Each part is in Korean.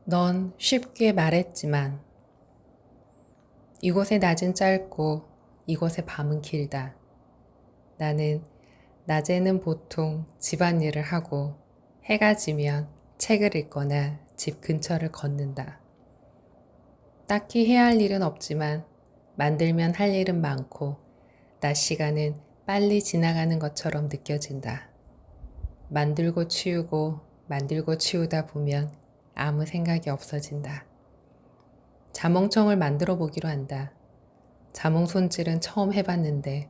넌 쉽게 말했지만 이곳의 낮은 짧고 이곳의 밤은 길다. 나는 낮에는 보통 집안일을 하고 해가 지면 책을 읽거나 집 근처를 걷는다. 딱히 해야 할 일은 없지만 만들면 할 일은 많고 낮 시간은 빨리 지나가는 것처럼 느껴진다. 만들고 치우고 만들고 치우다 보면 아무 생각이 없어진다. 자몽청을 만들어 보기로 한다. 자몽 손질은 처음 해봤는데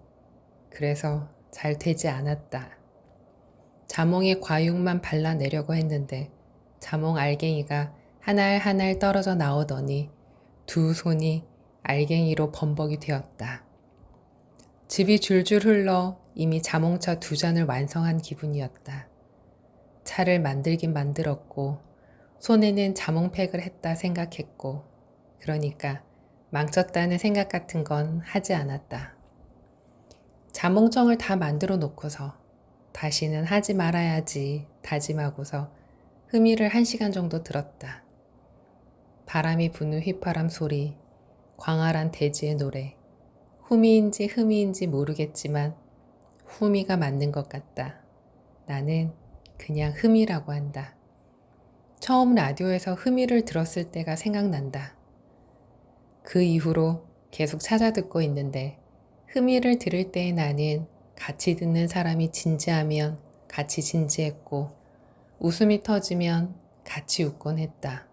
그래서 잘 되지 않았다. 자몽에 과육만 발라내려고 했는데 자몽 알갱이가 한 알 한 알 떨어져 나오더니 두 손이 알갱이로 범벅이 되었다. 즙이 줄줄 흘러 이미 자몽차 두 잔을 완성한 기분이었다. 차를 만들긴 만들었고 손에는 자몽팩을 했다 생각했고 그러니까 망쳤다는 생각 같은 건 하지 않았다. 자몽청을 다 만들어 놓고서 다시는 하지 말아야지 다짐하고서 흠의를 1시간 정도 들었다. 바람이 부는 휘파람 소리, 광활한 대지의 노래, 후미인지 흠의인지 모르겠지만 후미가 맞는 것 같다. 나는 그냥 흠이라고 한다. 처음 라디오에서 흠의를 들었을 때가 생각난다. 그 이후로 계속 찾아 듣고 있는데 흠의를 들을 때의 나는 같이 듣는 사람이 진지하면 같이 진지했고 웃음이 터지면 같이 웃곤 했다.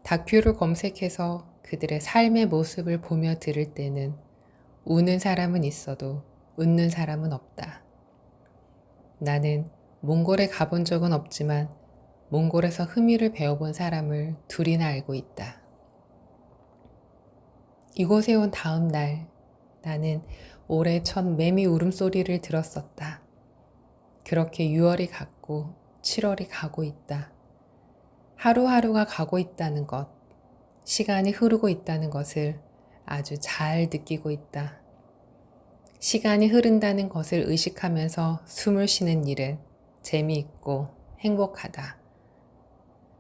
다큐를 검색해서 그들의 삶의 모습을 보며 들을 때는 우는 사람은 있어도 웃는 사람은 없다. 나는 몽골에 가본 적은 없지만 몽골에서 흠의를 배워본 사람을 둘이나 알고 있다. 이곳에 온 다음 날 나는 올해 첫 매미 울음소리를 들었었다. 그렇게 6월이 갔고 7월이 가고 있다. 하루하루가 가고 있다는 것, 시간이 흐르고 있다는 것을 아주 잘 느끼고 있다. 시간이 흐른다는 것을 의식하면서 숨을 쉬는 일은 재미있고 행복하다.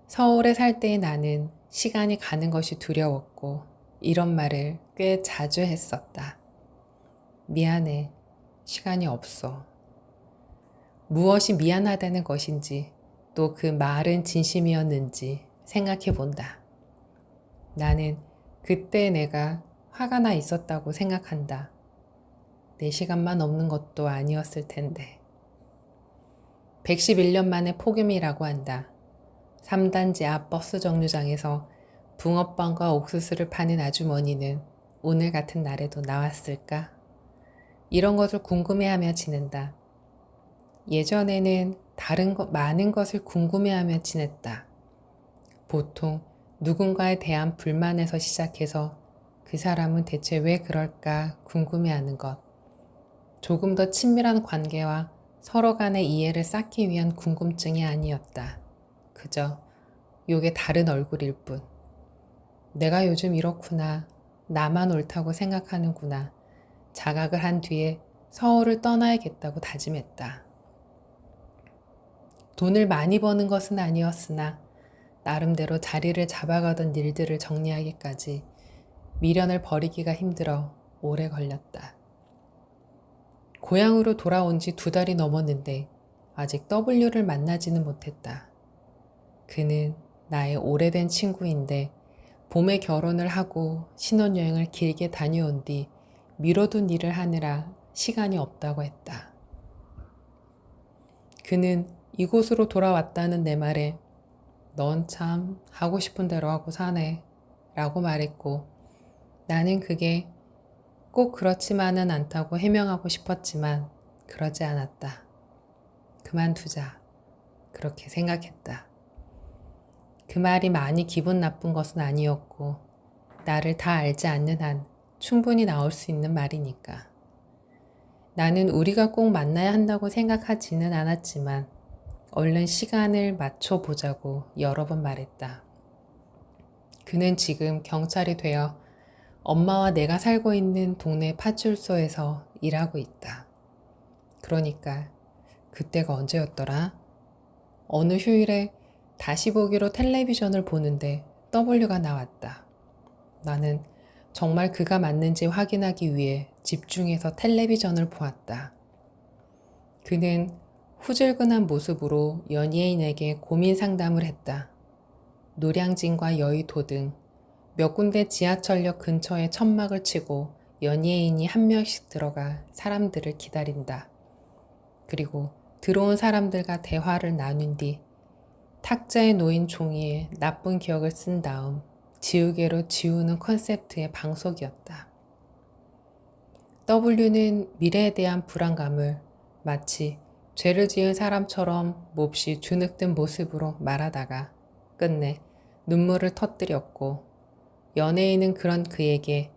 서울에 살 때의 나는 시간이 가는 것이 두려웠고 이런 말을 꽤 자주 했었다. 미안해. 시간이 없어. 무엇이 미안하다는 것인지 또 그 말은 진심이었는지 생각해 본다. 나는 그때 내가 화가 나 있었다고 생각한다. 4시간만 없는 것도 아니었을 텐데. 111년 만에 폭염이라고 한다. 3단지 앞 버스 정류장에서 붕어빵과 옥수수를 파는 아주머니는 오늘 같은 날에도 나왔을까? 이런 것을 궁금해하며 지낸다. 예전에는 많은 것을 궁금해하며 지냈다. 보통 누군가에 대한 불만에서 시작해서 그 사람은 대체 왜 그럴까 궁금해하는 것. 조금 더 친밀한 관계와 서로 간의 이해를 쌓기 위한 궁금증이 아니었다. 그저 요게 다른 얼굴일 뿐. 내가 요즘 이렇구나. 나만 옳다고 생각하는구나. 자각을 한 뒤에 서울을 떠나야겠다고 다짐했다. 돈을 많이 버는 것은 아니었으나 나름대로 자리를 잡아가던 일들을 정리하기까지 미련을 버리기가 힘들어 오래 걸렸다. 고향으로 돌아온 지 2달이 넘었는데 아직 W를 만나지는 못했다. 그는 나의 오래된 친구인데 봄에 결혼을 하고 신혼여행을 길게 다녀온 뒤 미뤄둔 일을 하느라 시간이 없다고 했다. 그는 이곳으로 돌아왔다는 내 말에 넌 참 하고 싶은 대로 하고 사네 라고 말했고 나는 그게 꼭 그렇지만은 않다고 해명하고 싶었지만 그러지 않았다. 그만두자. 그렇게 생각했다. 그 말이 많이 기분 나쁜 것은 아니었고 나를 다 알지 않는 한 충분히 나올 수 있는 말이니까. 나는 우리가 꼭 만나야 한다고 생각하지는 않았지만 얼른 시간을 맞춰보자고 여러 번 말했다. 그는 지금 경찰이 되어 엄마와 내가 살고 있는 동네 파출소에서 일하고 있다. 그러니까 그때가 언제였더라? 어느 휴일에 다시 보기로 텔레비전을 보는데 W가 나왔다. 나는 정말 그가 맞는지 확인하기 위해 집중해서 텔레비전을 보았다. 그는 후줄근한 모습으로 연예인에게 고민 상담을 했다. 노량진과 여의도 등 몇 군데 지하철역 근처에 천막을 치고 연예인이 한 명씩 들어가 사람들을 기다린다. 그리고 들어온 사람들과 대화를 나눈 뒤 탁자에 놓인 종이에 나쁜 기억을 쓴 다음 지우개로 지우는 컨셉트의 방석이었다. W는 미래에 대한 불안감을 마치 죄를 지은 사람처럼 몹시 주눅든 모습으로 말하다가 끝내 눈물을 터뜨렸고, 연예인은 그런 그에게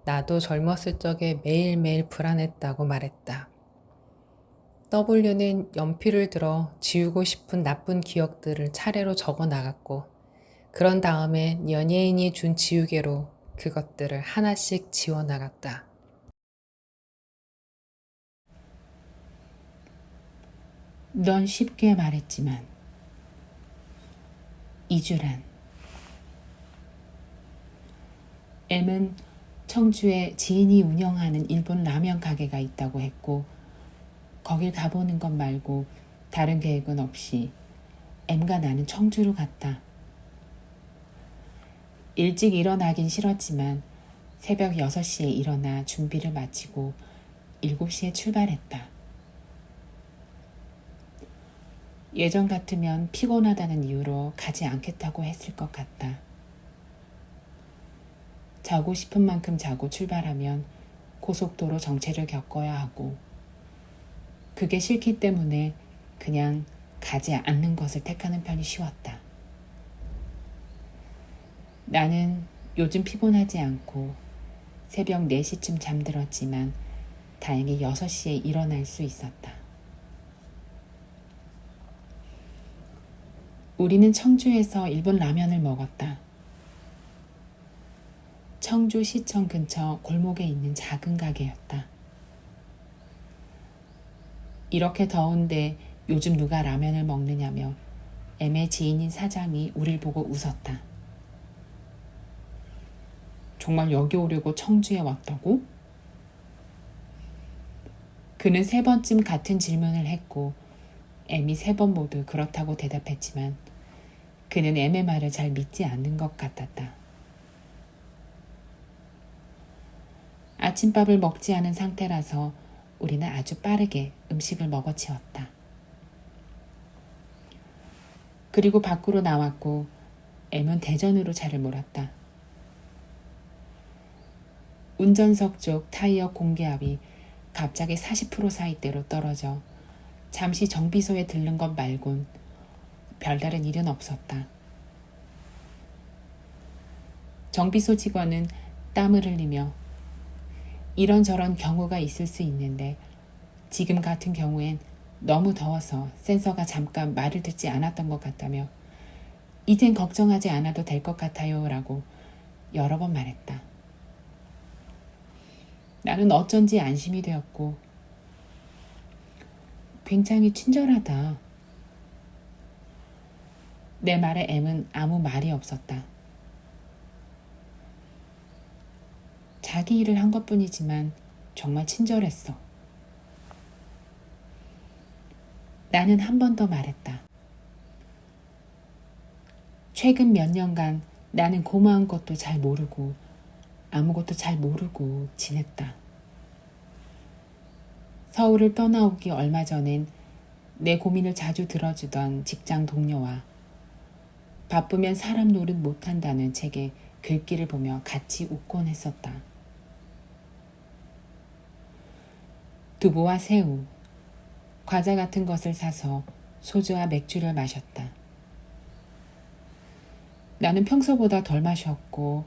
나도 젊었을 적에 매일매일 불안했다고 말했다. W는 연필을 들어 지우고 싶은 나쁜 기억들을 차례로 적어 나갔고, 그런 다음엔 연예인이 준 지우개로 그것들을 하나씩 지워 나갔다. 넌 쉽게 말했지만 이주란 M은 청주에 지인이 운영하는 일본 라면 가게가 있다고 했고, 거길 가보는 것 말고 다른 계획은 없이 M과 나는 청주로 갔다. 일찍 일어나긴 싫었지만 새벽 6시에 일어나 준비를 마치고 7시에 출발했다. 예전 같으면 피곤하다는 이유로 가지 않겠다고 했을 것 같다. 자고 싶은 만큼 자고 출발하면 고속도로 정체를 겪어야 하고, 그게 싫기 때문에 그냥 가지 않는 것을 택하는 편이 쉬웠다. 나는 요즘 피곤하지 않고 새벽 4시쯤 잠들었지만 다행히 6시에 일어날 수 있었다. 우리는 청주에서 일본 라면을 먹었다. 청주시청 근처 골목에 있는 작은 가게였다. 이렇게 더운데 요즘 누가 라면을 먹느냐며 M의 지인인 사장이 우릴 보고 웃었다. 정말 여기 오려고 청주에 왔다고? 그는 3번쯤 같은 질문을 했고 M이 3번 모두 그렇다고 대답했지만 그는 M의 말을 잘 믿지 않는 것 같았다. 아침밥을 먹지 않은 상태라서 우리는 아주 빠르게 음식을 먹어치웠다. 그리고 밖으로 나왔고 M은 대전으로 차를 몰았다. 운전석 쪽 타이어 공기압이 갑자기 40% 사이대로 떨어져 잠시 정비소에 들른 것 말곤 별다른 일은 없었다. 정비소 직원은 땀을 흘리며 이런저런 경우가 있을 수 있는데 지금 같은 경우엔 너무 더워서 센서가 잠깐 말을 듣지 않았던 것 같다며 이젠 걱정하지 않아도 될 것 같아요 라고 여러 번 말했다. 나는 어쩐지 안심이 되었고 굉장히 친절하다. 내 말에 M은 아무 말이 없었다. 자기 일을 한 것뿐이지만 정말 친절했어. 나는 한 번 더 말했다. 최근 몇 년간 나는 고마운 것도 잘 모르고 아무것도 잘 모르고 지냈다. 서울을 떠나오기 얼마 전엔 내 고민을 자주 들어주던 직장 동료와 바쁘면 사람 노릇 못한다는 책의 글귀를 보며 같이 웃곤 했었다. 두부와 새우, 과자 같은 것을 사서 소주와 맥주를 마셨다. 나는 평소보다 덜 마셨고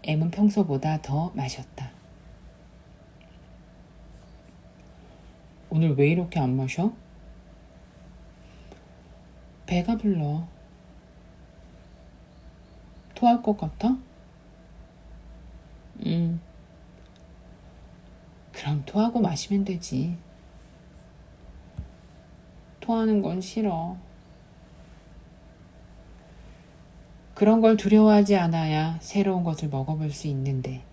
M은 평소보다 더 마셨다. 오늘 왜 이렇게 안 마셔? 배가 불러. 토할 것 같아? 그럼 토하고 마시면 되지. 토하는 건 싫어. 그런 걸 두려워하지 않아야 새로운 것을 먹어볼 수 있는데.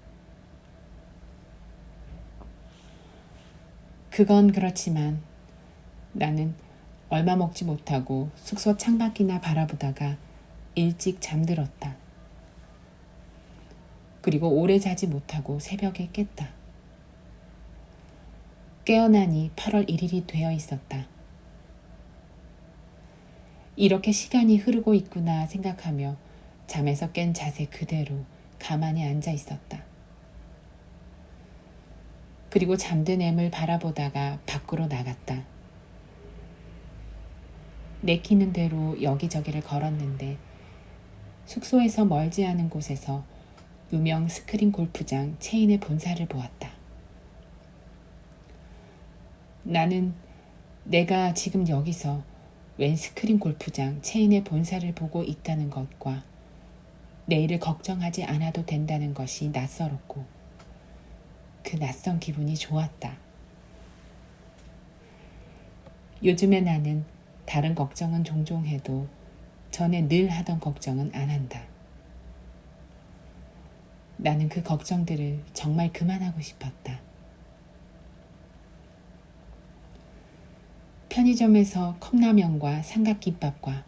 그건 그렇지만 나는 얼마 먹지 못하고 숙소 창밖이나 바라보다가 일찍 잠들었다. 그리고 오래 자지 못하고 새벽에 깼다. 깨어나니 8월 1일이 되어 있었다. 이렇게 시간이 흐르고 있구나 생각하며 잠에서 깬 자세 그대로 가만히 앉아 있었다. 그리고 잠든 엠을 바라보다가 밖으로 나갔다. 내키는 대로 여기저기를 걸었는데 숙소에서 멀지 않은 곳에서 유명 스크린 골프장 체인의 본사를 보았다. 나는 내가 지금 여기서 웬 스크린 골프장 체인의 본사를 보고 있다는 것과 내일을 걱정하지 않아도 된다는 것이 낯설었고 그 낯선 기분이 좋았다. 요즘에 나는 다른 걱정은 종종 해도 전에 늘 하던 걱정은 안 한다. 나는 그 걱정들을 정말 그만하고 싶었다. 편의점에서 컵라면과 삼각김밥과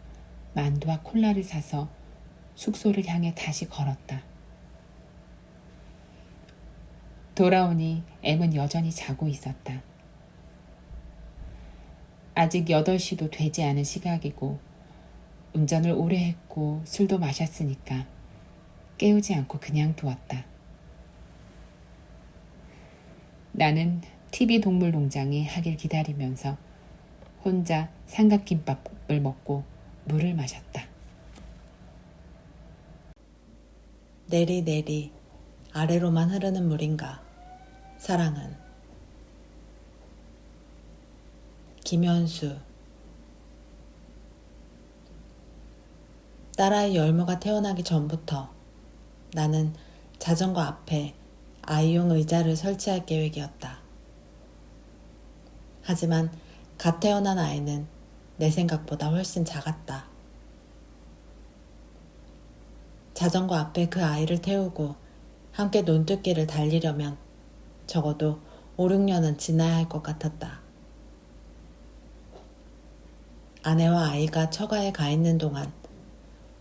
만두와 콜라를 사서 숙소를 향해 다시 걸었다. 돌아오니 M은 여전히 자고 있었다. 아직 8시도 되지 않은 시각이고 운전을 오래 했고 술도 마셨으니까 깨우지 않고 그냥 두었다. 나는 TV 동물농장이 하길 기다리면서 혼자 삼각김밥을 먹고 물을 마셨다. 내리내리 아래로만 흐르는 물인가 사랑은. 김현수. 딸아이 열무가 태어나기 전부터 나는 자전거 앞에 아이용 의자를 설치할 계획이었다. 하지만 갓 태어난 아이는 내 생각보다 훨씬 작았다. 자전거 앞에 그 아이를 태우고 함께 논두길을 달리려면 적어도 5, 6년은 지나야 할 것 같았다. 아내와 아이가 처가에 가 있는 동안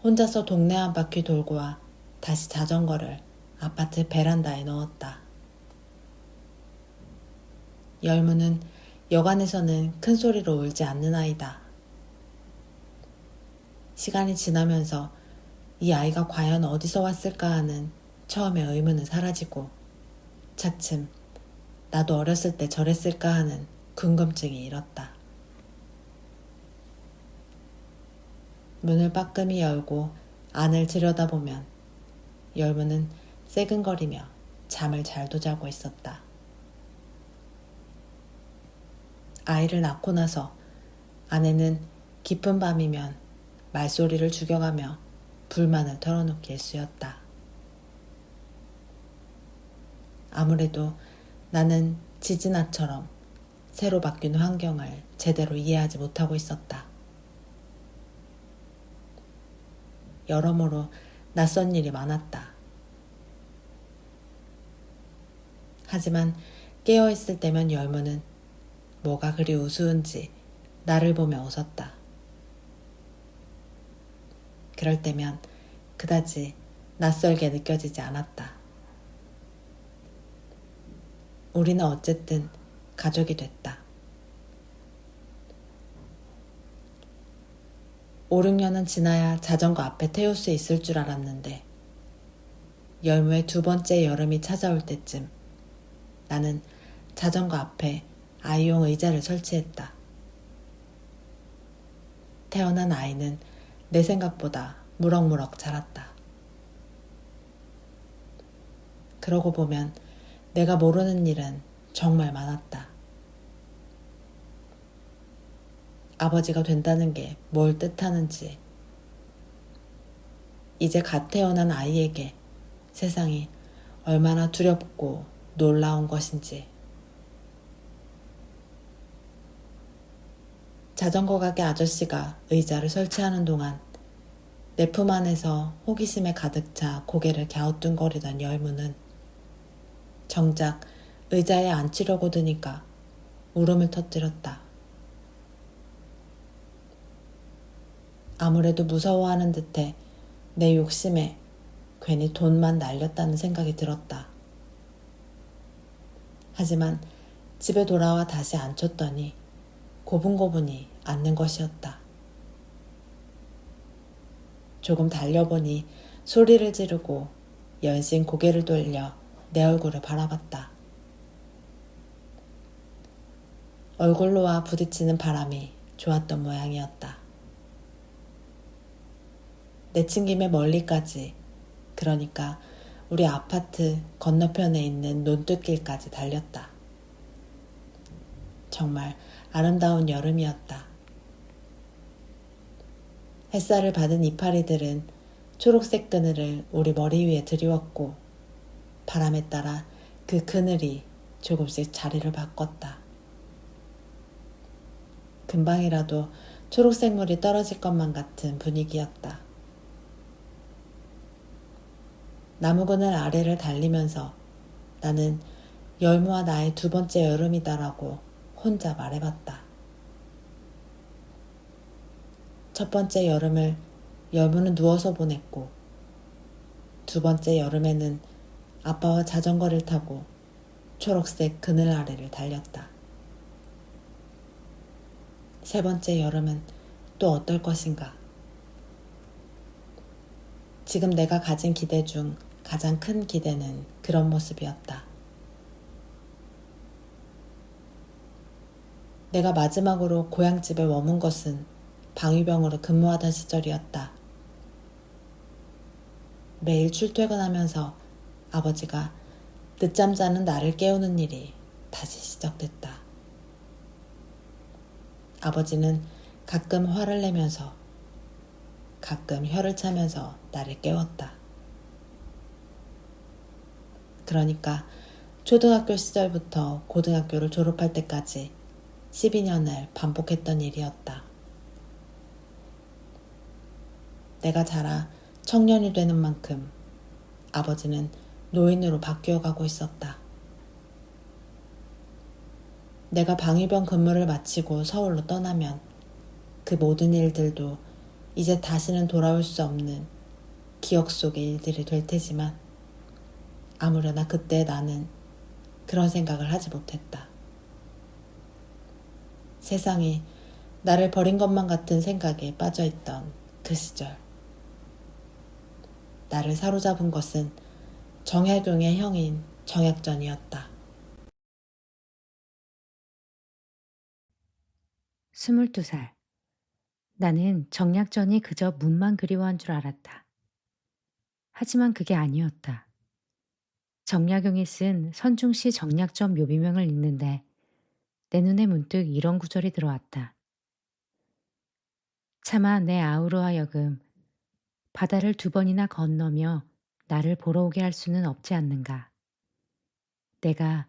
혼자서 동네 한 바퀴 돌고 와 다시 자전거를 아파트 베란다에 넣었다. 열무는 여간에서는 큰 소리로 울지 않는 아이다. 시간이 지나면서 이 아이가 과연 어디서 왔을까 하는 처음의 의문은 사라지고 차츰 나도 어렸을 때 저랬을까 하는 궁금증이 일었다. 문을 빠끔히 열고 안을 들여다보면 열무는 새근거리며 잠을 잘도 자고 있었다. 아이를 낳고 나서 아내는 깊은 밤이면 말소리를 죽여가며 불만을 털어놓기 일쑤였다. 아무래도 나는 지진아처럼 새로 바뀐 환경을 제대로 이해하지 못하고 있었다. 여러모로 낯선 일이 많았다. 하지만 깨어있을 때면 열무는 뭐가 그리 우스운지 나를 보며 웃었다. 그럴 때면 그다지 낯설게 느껴지지 않았다. 우리는 어쨌든 가족이 됐다. 5, 6년은 지나야 자전거 앞에 태울 수 있을 줄 알았는데 열무의 2번째 여름이 찾아올 때쯤 나는 자전거 앞에 아이용 의자를 설치했다. 태어난 아이는 내 생각보다 무럭무럭 자랐다. 그러고 보면 내가 모르는 일은 정말 많았다. 아버지가 된다는 게 뭘 뜻하는지, 이제 갓 태어난 아이에게 세상이 얼마나 두렵고 놀라운 것인지, 자전거 가게 아저씨가 의자를 설치하는 동안 내 품 안에서 호기심에 가득 차 고개를 갸우뚱거리던 열무는 정작 의자에 앉히려고 드니까 울음을 터뜨렸다. 아무래도 무서워하는 듯해 내 욕심에 괜히 돈만 날렸다는 생각이 들었다. 하지만 집에 돌아와 다시 앉혔더니 고분고분히 앉는 것이었다. 조금 달려보니 소리를 지르고 연신 고개를 돌려 내 얼굴을 바라봤다. 얼굴로와 부딪히는 바람이 좋았던 모양이었다. 내친 김에 멀리까지, 그러니까 우리 아파트 건너편에 있는 논뚝길까지 달렸다. 정말 아름다운 여름이었다. 햇살을 받은 이파리들은 초록색 그늘을 우리 머리 위에 드리웠고 바람에 따라 그 그늘이 조금씩 자리를 바꿨다. 금방이라도 초록색 물이 떨어질 것만 같은 분위기였다. 나무 그늘 아래를 달리면서 나는 열무와 나의 두 번째 여름이다라고 혼자 말해봤다. 첫 번째 여름을 열무는 누워서 보냈고 두 번째 여름에는 아빠와 자전거를 타고 초록색 그늘 아래를 달렸다. 세 번째 여름은 또 어떨 것인가? 지금 내가 가진 기대 중 가장 큰 기대는 그런 모습이었다. 내가 마지막으로 고향집에 머문 것은 방위병으로 근무하던 시절이었다. 매일 출퇴근하면서 아버지가 늦잠 자는 나를 깨우는 일이 다시 시작됐다. 아버지는 가끔 화를 내면서 가끔 혀를 차면서 나를 깨웠다. 그러니까 초등학교 시절부터 고등학교를 졸업할 때까지 12년을 반복했던 일이었다. 내가 자라 청년이 되는 만큼 아버지는 노인으로 바뀌어 가고 있었다. 내가 방위병 근무를 마치고 서울로 떠나면 그 모든 일들도 이제 다시는 돌아올 수 없는 기억 속의 일들이 될 테지만 아무래나 그때 나는 그런 생각을 하지 못했다. 세상이 나를 버린 것만 같은 생각에 빠져있던 그 시절. 나를 사로잡은 것은 정약용의 형인 정약전이었다. 22살. 나는 정약전이 그저 문만 그리워한 줄 알았다. 하지만 그게 아니었다. 정약용이 쓴 선중시 정약전 묘비명을 읽는데 내 눈에 문득 이런 구절이 들어왔다. 차마 내 아우로 하여금 바다를 2번이나 건너며 나를 보러 오게 할 수는 없지 않는가. 내가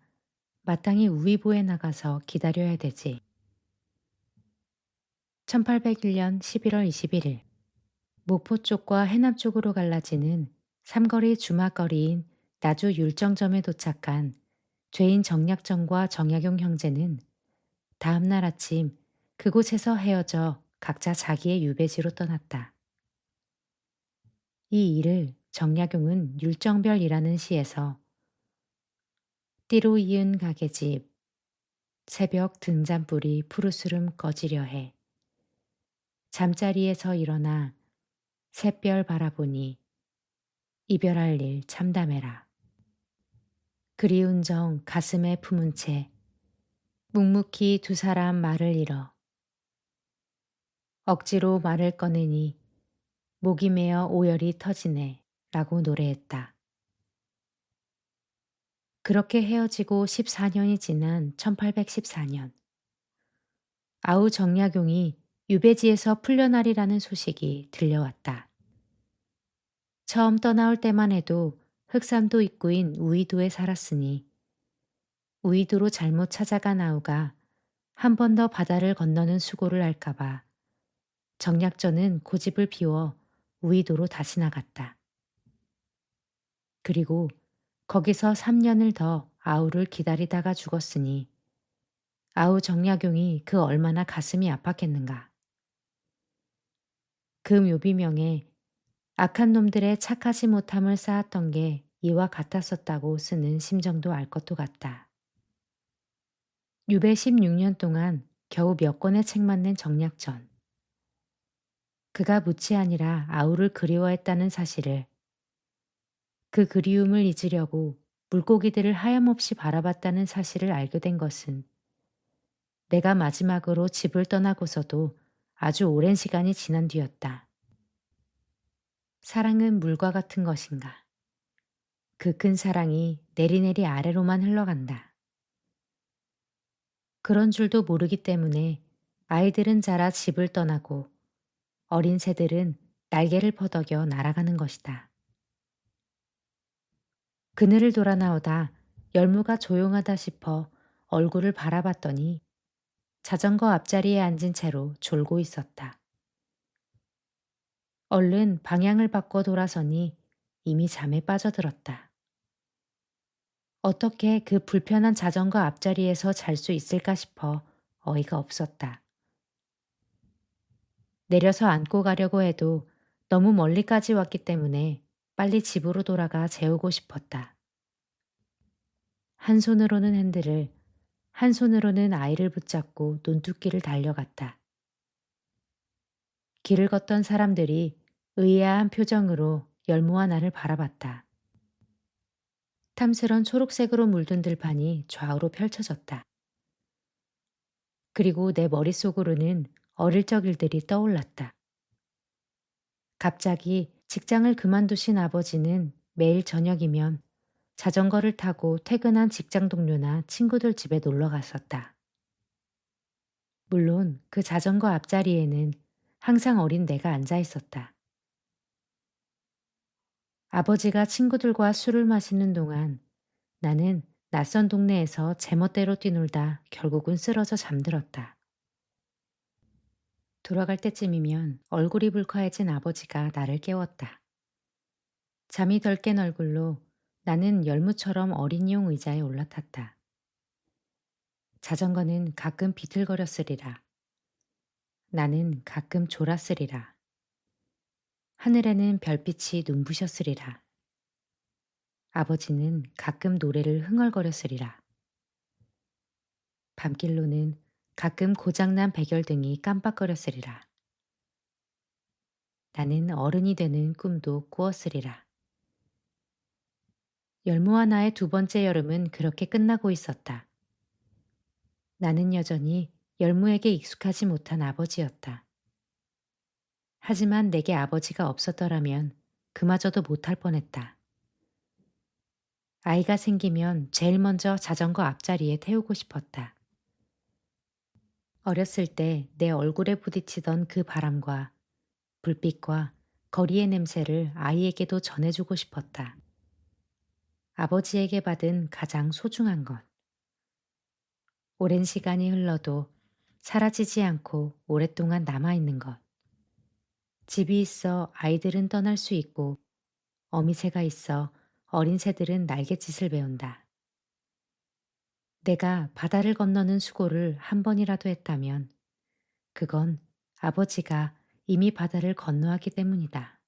마땅히 우위보에 나가서 기다려야 되지. 1801년 11월 21일 목포 쪽과 해남 쪽으로 갈라지는 삼거리 주막거리인 나주 율정점에 도착한 죄인 정약전과 정약용 형제는 다음 날 아침 그곳에서 헤어져 각자 자기의 유배지로 떠났다. 이 일을 정약용은 율정별이라는 시에서 띠로 이은 가게집 새벽 등잔불이 푸르스름 꺼지려 해 잠자리에서 일어나 샛별 바라보니 이별할 일 참담해라. 그리운 정 가슴에 품은 채 묵묵히 두 사람 말을 잃어 억지로 말을 꺼내니 목이 메어 오열이 터지네 라고 노래했다. 그렇게 헤어지고 14년이 지난 1814년 아우 정약용이 유배지에서 풀려나리라는 소식이 들려왔다. 처음 떠나올 때만 해도 흑산도 입구인 우이도에 살았으니 우이도로 잘못 찾아간 아우가 한 번 더 바다를 건너는 수고를 할까봐 정약전은 고집을 피워 우이도로 다시 나갔다. 그리고 거기서 3년을 더 아우를 기다리다가 죽었으니 아우 정약용이 그 얼마나 가슴이 아팠겠는가. 그 묘비명에 악한 놈들의 착하지 못함을 쌓았던 게 이와 같았었다고 쓰는 심정도 알 것도 같다. 유배 16년 동안 겨우 몇 권의 책만 낸 정약전. 그가 묻이 아니라 아우를 그리워했다는 사실을, 그 그리움을 잊으려고 물고기들을 하염없이 바라봤다는 사실을 알게 된 것은 내가 마지막으로 집을 떠나고서도 아주 오랜 시간이 지난 뒤였다. 사랑은 물과 같은 것인가. 그 큰 사랑이 내리내리 아래로만 흘러간다. 그런 줄도 모르기 때문에 아이들은 자라 집을 떠나고 어린 새들은 날개를 퍼덕여 날아가는 것이다. 그늘을 돌아 나오다 열무가 조용하다 싶어 얼굴을 바라봤더니 자전거 앞자리에 앉은 채로 졸고 있었다. 얼른 방향을 바꿔 돌아서니 이미 잠에 빠져들었다. 어떻게 그 불편한 자전거 앞자리에서 잘 수 있을까 싶어 어이가 없었다. 내려서 안고 가려고 해도 너무 멀리까지 왔기 때문에 빨리 집으로 돌아가 재우고 싶었다. 한 손으로는 핸들을, 한 손으로는 아이를 붙잡고 논두길을 달려갔다. 길을 걷던 사람들이 의아한 표정으로 열무와 나를 바라봤다. 탐스런 초록색으로 물든 들판이 좌우로 펼쳐졌다. 그리고 내 머릿속으로는 어릴 적 일들이 떠올랐다. 갑자기 직장을 그만두신 아버지는 매일 저녁이면 자전거를 타고 퇴근한 직장 동료나 친구들 집에 놀러 갔었다. 물론 그 자전거 앞자리에는 항상 어린 내가 앉아 있었다. 아버지가 친구들과 술을 마시는 동안 나는 낯선 동네에서 제멋대로 뛰놀다 결국은 쓰러져 잠들었다. 돌아갈 때쯤이면 얼굴이 불쾌해진 아버지가 나를 깨웠다. 잠이 덜 깬 얼굴로 나는 열무처럼 어린이용 의자에 올라탔다. 자전거는 가끔 비틀거렸으리라. 나는 가끔 졸았으리라. 하늘에는 별빛이 눈부셨으리라. 아버지는 가끔 노래를 흥얼거렸으리라. 밤길로는 가끔 고장난 백열등이 깜빡거렸으리라. 나는 어른이 되는 꿈도 꾸었으리라. 열무와 나의 두 번째 여름은 그렇게 끝나고 있었다. 나는 여전히 열무에게 익숙하지 못한 아버지였다. 하지만 내게 아버지가 없었더라면 그마저도 못할 뻔했다. 아이가 생기면 제일 먼저 자전거 앞자리에 태우고 싶었다. 어렸을 때 내 얼굴에 부딪히던 그 바람과 불빛과 거리의 냄새를 아이에게도 전해주고 싶었다. 아버지에게 받은 가장 소중한 것. 오랜 시간이 흘러도 사라지지 않고 오랫동안 남아있는 것. 집이 있어 아이들은 떠날 수 있고 어미새가 있어 어린 새들은 날갯짓을 배운다. 내가 바다를 건너는 수고를 한 번이라도 했다면 그건 아버지가 이미 바다를 건너왔기 때문이다.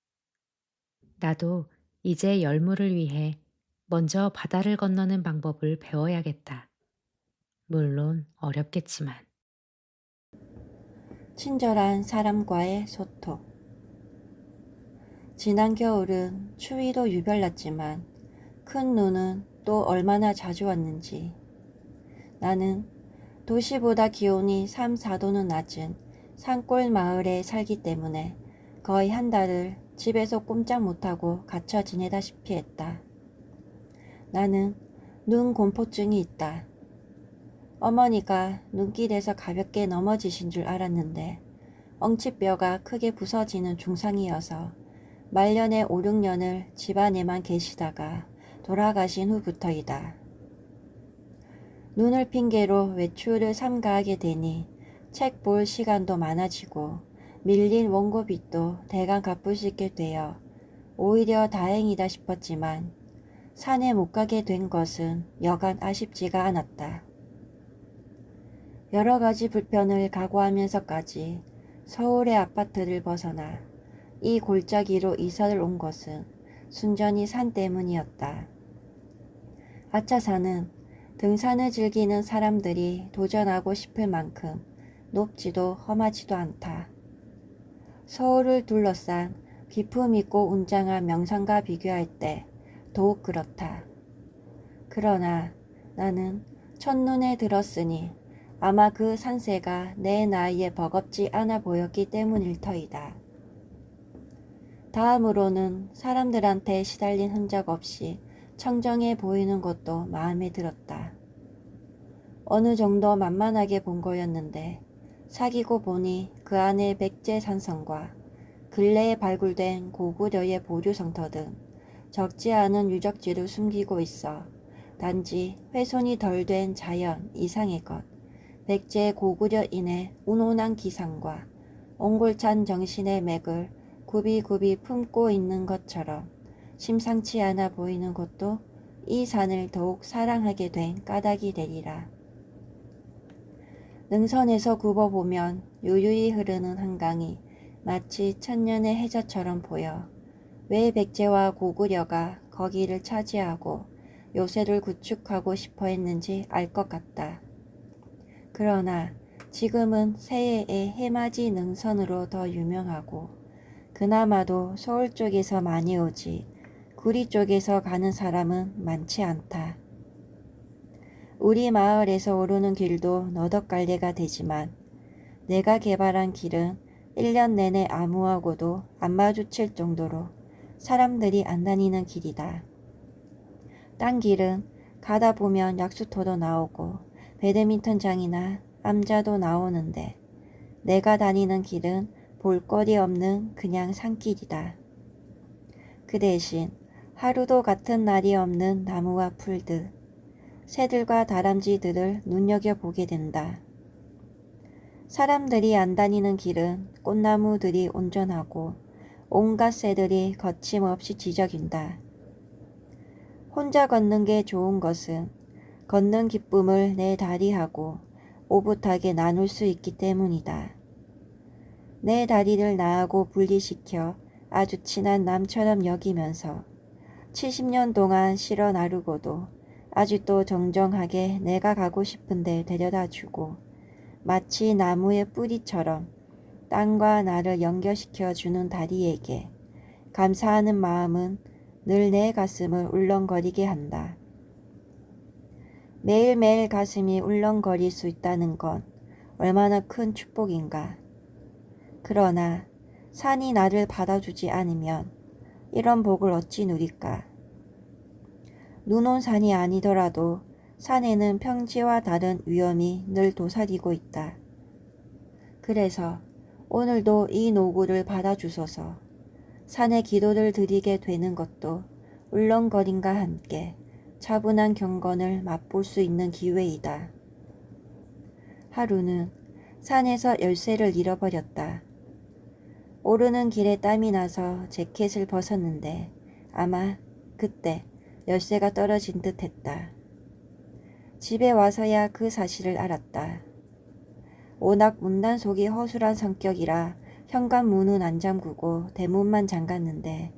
나도 이제 열무를 위해 먼저 바다를 건너는 방법을 배워야겠다. 물론 어렵겠지만. 친절한 사람과의 소통. 지난 겨울은 추위도 유별났지만 큰 눈은 또 얼마나 자주 왔는지. 나는 도시보다 기온이 3, 4도는 낮은 산골 마을에 살기 때문에 거의 한 달을 집에서 꼼짝 못하고 갇혀 지내다시피 했다. 나는 눈 공포증이 있다. 어머니가 눈길에서 가볍게 넘어지신 줄 알았는데 엉치뼈가 크게 부서지는 중상이어서 말년에 5, 6년을 집안에만 계시다가 돌아가신 후부터이다. 눈을 핑계로 외출을 삼가하게 되니 책 볼 시간도 많아지고 밀린 원고빚도 대강 갚을 수 있게 되어 오히려 다행이다 싶었지만 산에 못 가게 된 것은 여간 아쉽지가 않았다. 여러 가지 불편을 각오하면서까지 서울의 아파트를 벗어나 이 골짜기로 이사를 온 것은 순전히 산 때문이었다. 아차산은 등산을 즐기는 사람들이 도전하고 싶을 만큼 높지도 험하지도 않다. 서울을 둘러싼 기품 있고 웅장한 명산과 비교할 때 더욱 그렇다. 그러나 나는 첫눈에 들었으니 아마 그 산세가 내 나이에 버겁지 않아 보였기 때문일 터이다. 다음으로는 사람들한테 시달린 흔적 없이 청정해 보이는 것도 마음에 들었다. 어느 정도 만만하게 본 거였는데 사귀고 보니 그 안에 백제 산성과 근래에 발굴된 고구려의 보류성터 등 적지 않은 유적지를 숨기고 있어 단지 훼손이 덜 된 자연 이상의 것, 백제 고구려인의 운운한 기상과 옹골찬 정신의 맥을 굽이굽이 품고 있는 것처럼 심상치 않아 보이는 것도 이 산을 더욱 사랑하게 된 까닭이 되리라. 능선에서 굽어보면 유유히 흐르는 한강이 마치 천년의 해저처럼 보여 왜 백제와 고구려가 거기를 차지하고 요새를 구축하고 싶어 했는지 알 것 같다. 그러나 지금은 새해의 해맞이 능선으로 더 유명하고 그나마도 서울 쪽에서 많이 오지 구리 쪽에서 가는 사람은 많지 않다. 우리 마을에서 오르는 길도 너덕갈래가 되지만 내가 개발한 길은 1년 내내 아무하고도 안 마주칠 정도로 사람들이 안 다니는 길이다. 딴 길은 가다 보면 약수터도 나오고 배드민턴장이나 암자도 나오는데 내가 다니는 길은 볼거리 없는 그냥 산길이다. 그 대신 하루도 같은 날이 없는 나무와 풀들, 새들과 다람쥐들을 눈여겨보게 된다. 사람들이 안 다니는 길은 꽃나무들이 온전하고 온갖 새들이 거침없이 지저귄다. 혼자 걷는 게 좋은 것은 걷는 기쁨을 내 다리하고 오붓하게 나눌 수 있기 때문이다. 내 다리를 나하고 분리시켜 아주 친한 남처럼 여기면서 70년 동안 실어 나르고도 아직도 정정하게 내가 가고 싶은데 데려다주고 마치 나무의 뿌리처럼 땅과 나를 연결시켜 주는 다리에게 감사하는 마음은 늘 내 가슴을 울렁거리게 한다. 매일매일 가슴이 울렁거릴 수 있다는 건 얼마나 큰 축복인가. 그러나 산이 나를 받아주지 않으면 이런 복을 어찌 누릴까. 눈 온 산이 아니더라도 산에는 평지와 다른 위험이 늘 도사리고 있다. 그래서 오늘도 이 노구를 받아주소서 산에 기도를 드리게 되는 것도 울렁거림과 함께 차분한 경건을 맛볼 수 있는 기회이다. 하루는 산에서 열쇠를 잃어버렸다. 오르는 길에 땀이 나서 재킷을 벗었는데 아마 그때 열쇠가 떨어진 듯 했다. 집에 와서야 그 사실을 알았다. 워낙 문단속이 허술한 성격이라 현관문은 안 잠그고 대문만 잠갔는데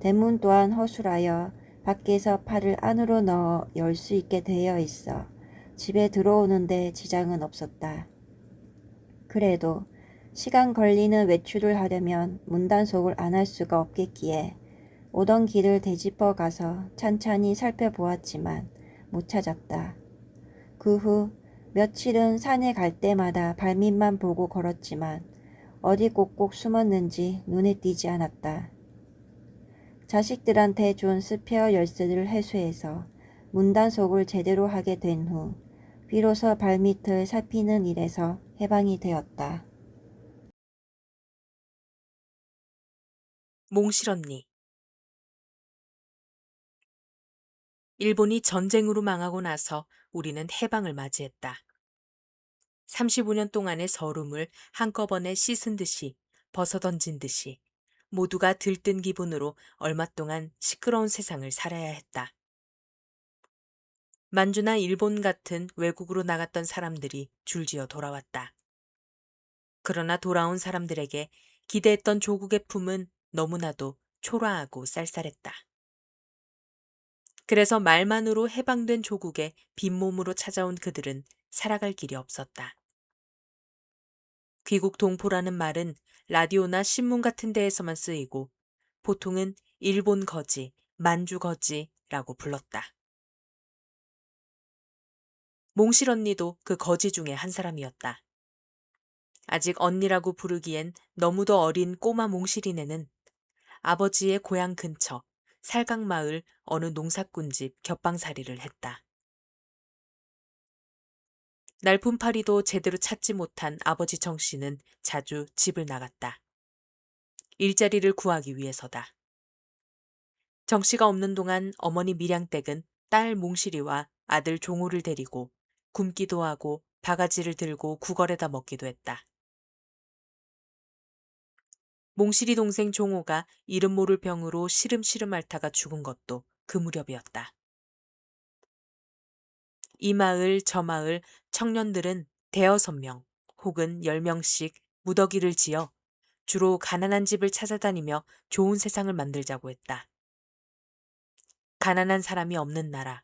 대문 또한 허술하여 밖에서 팔을 안으로 넣어 열 수 있게 되어 있어 집에 들어오는데 지장은 없었다. 그래도 시간 걸리는 외출을 하려면 문단속을 안 할 수가 없겠기에 오던 길을 되짚어 가서 찬찬히 살펴보았지만 못 찾았다. 그 후 며칠은 산에 갈 때마다 발밑만 보고 걸었지만 어디 꼭꼭 숨었는지 눈에 띄지 않았다. 자식들한테 준 스페어 열쇠를 회수해서 문단속을 제대로 하게 된 후 비로소 발밑을 살피는 일에서 해방이 되었다. 몽실언니. 일본이 전쟁으로 망하고 나서 우리는 해방을 맞이했다. 35년 동안의 서름을 한꺼번에 씻은 듯이 벗어던진 듯이 모두가 들뜬 기분으로 얼마 동안 시끄러운 세상을 살아야 했다. 만주나 일본 같은 외국으로 나갔던 사람들이 줄지어 돌아왔다. 그러나 돌아온 사람들에게 기대했던 조국의 품은 너무나도 초라하고 쌀쌀했다. 그래서 말만으로 해방된 조국에 빈몸으로 찾아온 그들은 살아갈 길이 없었다. 귀국 동포라는 말은 라디오나 신문 같은 데에서만 쓰이고 보통은 일본 거지, 만주 거지라고 불렀다. 몽실 언니도 그 거지 중에 한 사람이었다. 아직 언니라고 부르기엔 너무도 어린 꼬마 몽실이네는 아버지의 고향 근처 살강마을 어느 농사꾼집 겹방살이를 했다. 날품파리도 제대로 찾지 못한 아버지 정씨는 자주 집을 나갔다. 일자리를 구하기 위해서다. 정씨가 없는 동안 어머니 밀양댁은 딸 몽실이와 아들 종호를 데리고 굶기도 하고 바가지를 들고 구걸에다 먹기도 했다. 몽실이 동생 종호가 이름 모를 병으로 시름시름 앓다가 죽은 것도 그 무렵이었다. 이 마을 저 마을 청년들은 대여섯 명 혹은 10명씩 무더기를 지어 주로 가난한 집을 찾아다니며 좋은 세상을 만들자고 했다. 가난한 사람이 없는 나라,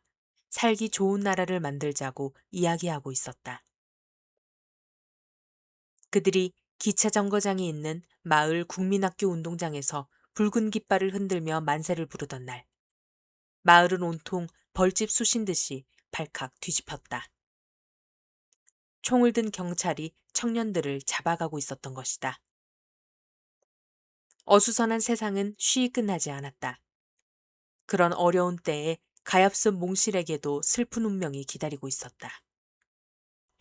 살기 좋은 나라를 만들자고 이야기하고 있었다. 그들이 기차 정거장이 있는 마을 국민학교 운동장에서 붉은 깃발을 흔들며 만세를 부르던 날, 마을은 온통 벌집 쑤신 듯이 발칵 뒤집혔다. 총을 든 경찰이 청년들을 잡아가고 있었던 것이다. 어수선한 세상은 쉬이 끝나지 않았다. 그런 어려운 때에 가엾은 몽실에게도 슬픈 운명이 기다리고 있었다.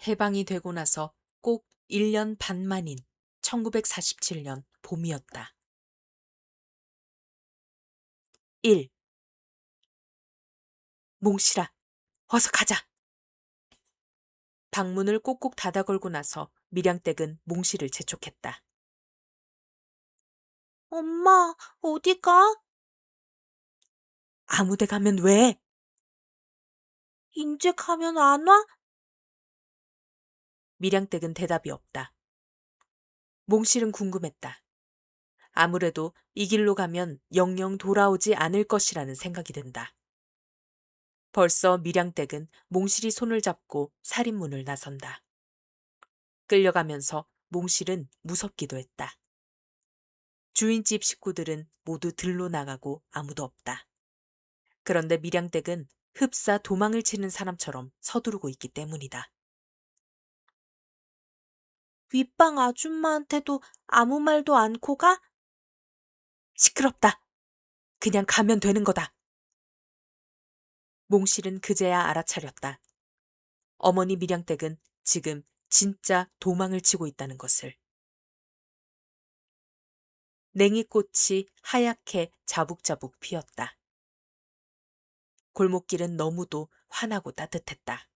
해방이 되고 나서 꼭 1년 반 만인 1947년 봄이었다. 1. 몽실아, 어서 가자. 방문을 꼭꼭 닫아 걸고 나서 밀양댁은 몽실을 재촉했다. 엄마, 어디 가? 아무데 가면 왜? 인제 가면 안 와? 밀양댁은 대답이 없다. 몽실은 궁금했다. 아무래도 이 길로 가면 영영 돌아오지 않을 것이라는 생각이 든다. 벌써 밀양댁은 몽실이 손을 잡고 살인문을 나선다. 끌려가면서 몽실은 무섭기도 했다. 주인집 식구들은 모두 들로 나가고 아무도 없다. 그런데 밀양댁은 흡사 도망을 치는 사람처럼 서두르고 있기 때문이다. 윗방 아줌마한테도 아무 말도 않고 가? 시끄럽다. 그냥 가면 되는 거다. 몽실은 그제야 알아차렸다. 어머니 밀양댁은 지금 진짜 도망을 치고 있다는 것을. 냉이꽃이 하얗게 자북자북 피었다. 골목길은 너무도 환하고 따뜻했다.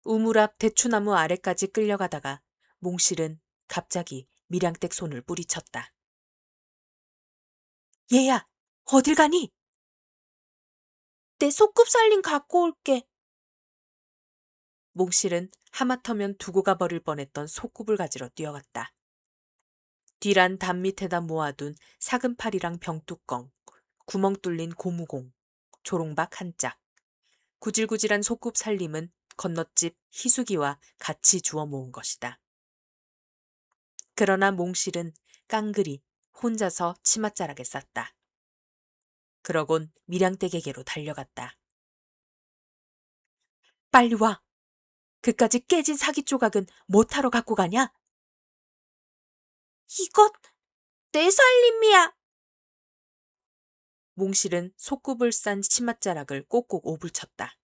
우물 앞 대추나무 아래까지 끌려가다가 몽실은 갑자기 밀양댁 손을 뿌리쳤다. 얘야, 어딜 가니? 내 소꿉살림 갖고 올게. 몽실은 하마터면 두고 가버릴 뻔했던 소꿉을 가지러 뛰어갔다. 뒤란 담 밑에다 모아둔 사금팔이랑 병뚜껑, 구멍 뚫린 고무공, 조롱박 한 짝, 구질구질한 소꿉 살림은 건너집 희숙이와 같이 주워 모은 것이다. 그러나 몽실은 깡그리 혼자서 치맛자락에 쌌다. 그러곤 밀양댁에게로 달려갔다. 빨리 와! 그까지 깨진 사기 조각은 못하러 갖고 가냐? 이것 내 살림이야! 몽실은 소꿉을 싼 치맛자락을 꼭꼭 오불쳤다.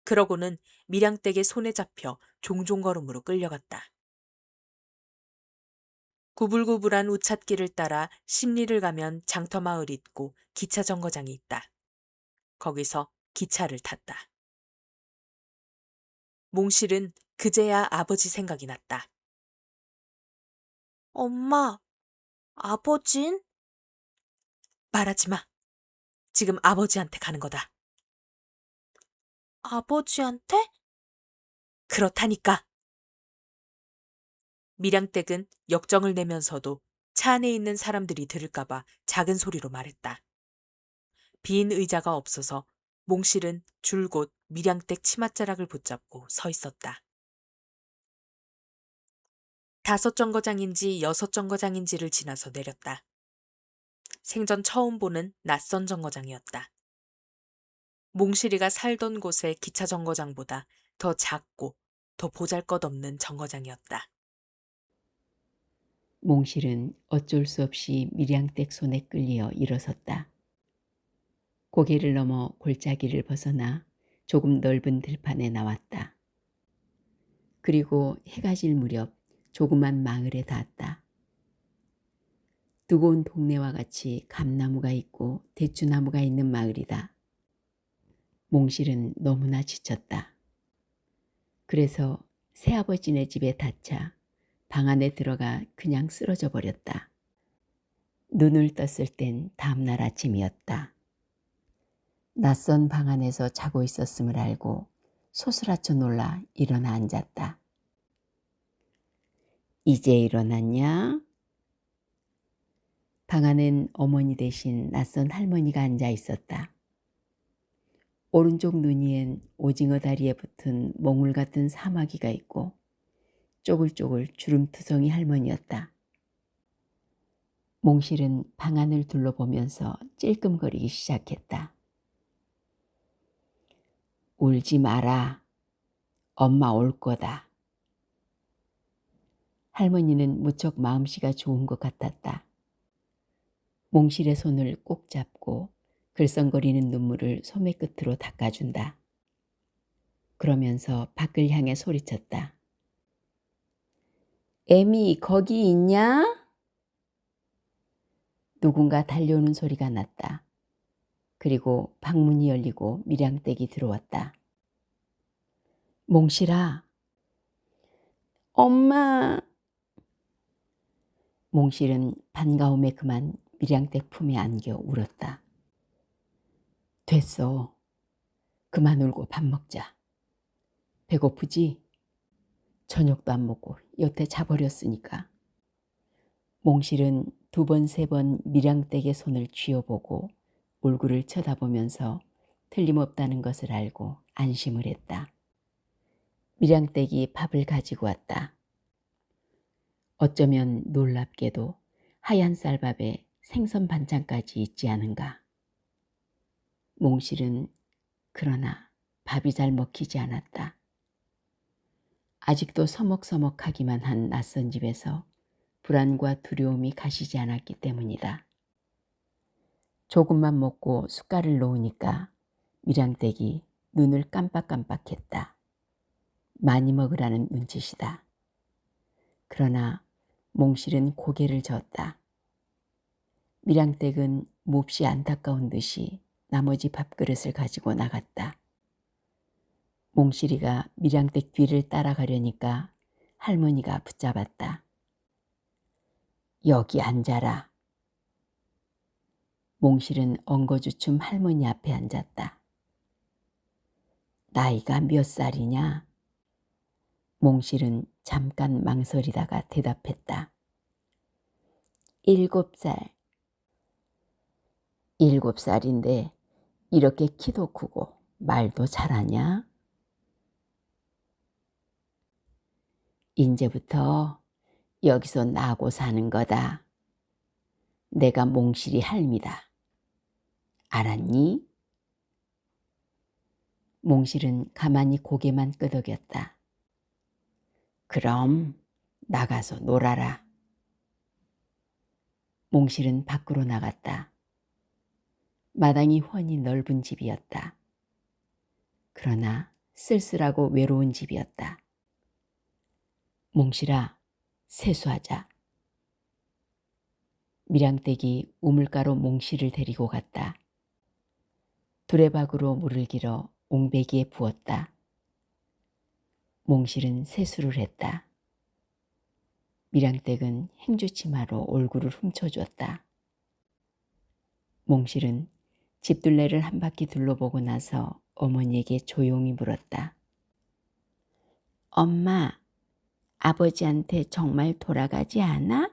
그러고는 밀양댁의 손에 잡혀 종종걸음으로 끌려갔다. 구불구불한 우찻길을 따라 십리를 가면 장터마을이 있고 기차 정거장이 있다. 거기서 기차를 탔다. 몽실은 그제야 아버지 생각이 났다. 엄마, 아버진? 말하지 마. 지금 아버지한테 가는 거다. 아버지한테? 그렇다니까. 밀양댁은 역정을 내면서도 차 안에 있는 사람들이 들을까봐 작은 소리로 말했다. 빈 의자가 없어서 몽실은 줄곧 밀양댁 치맛자락을 붙잡고 서 있었다. 5정거장인지 6정거장인지를 지나서 내렸다. 생전 처음 보는 낯선 정거장이었다. 몽실이가 살던 곳의 기차 정거장보다 더 작고 더 보잘것없는 정거장이었다. 몽실은 어쩔 수 없이 밀양댁 손에 끌려 일어섰다. 고개를 넘어 골짜기를 벗어나 조금 넓은 들판에 나왔다. 그리고 해가 질 무렵 조그만 마을에 닿았다. 두고 온 동네와 같이 감나무가 있고 대추나무가 있는 마을이다. 몽실은 너무나 지쳤다. 그래서 새아버지네 집에 닫자 방 안에 들어가 그냥 쓰러져 버렸다. 눈을 떴을 땐 다음날 아침이었다. 낯선 방 안에서 자고 있었음을 알고 소스라쳐 놀라 일어나 앉았다. 이제 일어났냐? 방 안엔 어머니 대신 낯선 할머니가 앉아 있었다. 오른쪽 눈 위엔 오징어 다리에 붙은 몽울 같은 사마귀가 있고 쪼글쪼글 주름투성이 할머니였다. 몽실은 방 안을 둘러보면서 찔끔거리기 시작했다. 울지 마라. 엄마 올 거다. 할머니는 무척 마음씨가 좋은 것 같았다. 몽실의 손을 꼭 잡고 글썽거리는 눈물을 소매 끝으로 닦아준다. 그러면서 밖을 향해 소리쳤다. 애미 거기 있냐? 누군가 달려오는 소리가 났다. 그리고 방문이 열리고 밀양댁이 들어왔다. 몽실아. 엄마. 몽실은 반가움에 그만 밀양댁 품에 안겨 울었다. 됐어. 그만 울고 밥 먹자. 배고프지? 저녁도 안 먹고 여태 자버렸으니까. 몽실은 2번, 3번 밀양댁의 손을 쥐어보고 얼굴을 쳐다보면서 틀림없다는 것을 알고 안심을 했다. 밀양댁이 밥을 가지고 왔다. 어쩌면 놀랍게도 하얀 쌀밥에 생선 반찬까지 있지 않은가. 몽실은 그러나 밥이 잘 먹히지 않았다. 아직도 서먹서먹하기만 한 낯선 집에서 불안과 두려움이 가시지 않았기 때문이다. 조금만 먹고 숟갈을 놓으니까 밀양댁이 눈을 깜빡깜빡했다. 많이 먹으라는 눈짓이다. 그러나 몽실은 고개를 젓다. 밀양댁은 몹시 안타까운 듯이 나머지 밥그릇을 가지고 나갔다. 몽실이가 밀양댁 뒤를 따라가려니까 할머니가 붙잡았다. 여기 앉아라. 몽실은 엉거주춤 할머니 앞에 앉았다. 나이가 몇 살이냐? 몽실은 잠깐 망설이다가 대답했다. 7살. 7살인데 이렇게 키도 크고 말도 잘하냐? 이제부터 여기서 나고 사는 거다. 내가 몽실이 할미다. 알았니? 몽실은 가만히 고개만 끄덕였다. 그럼 나가서 놀아라. 몽실은 밖으로 나갔다. 마당이 훤히 넓은 집이었다. 그러나 쓸쓸하고 외로운 집이었다. 몽실아, 세수하자. 밀양댁이 우물가로 몽실을 데리고 갔다. 두레박으로 물을 길어 옹배기에 부었다. 몽실은 세수를 했다. 밀양댁은 행주치마로 얼굴을 훔쳐주었다. 몽실은 집둘레를 한 바퀴 둘러보고 나서 어머니에게 조용히 물었다. 엄마, 아버지한테 정말 돌아가지 않아?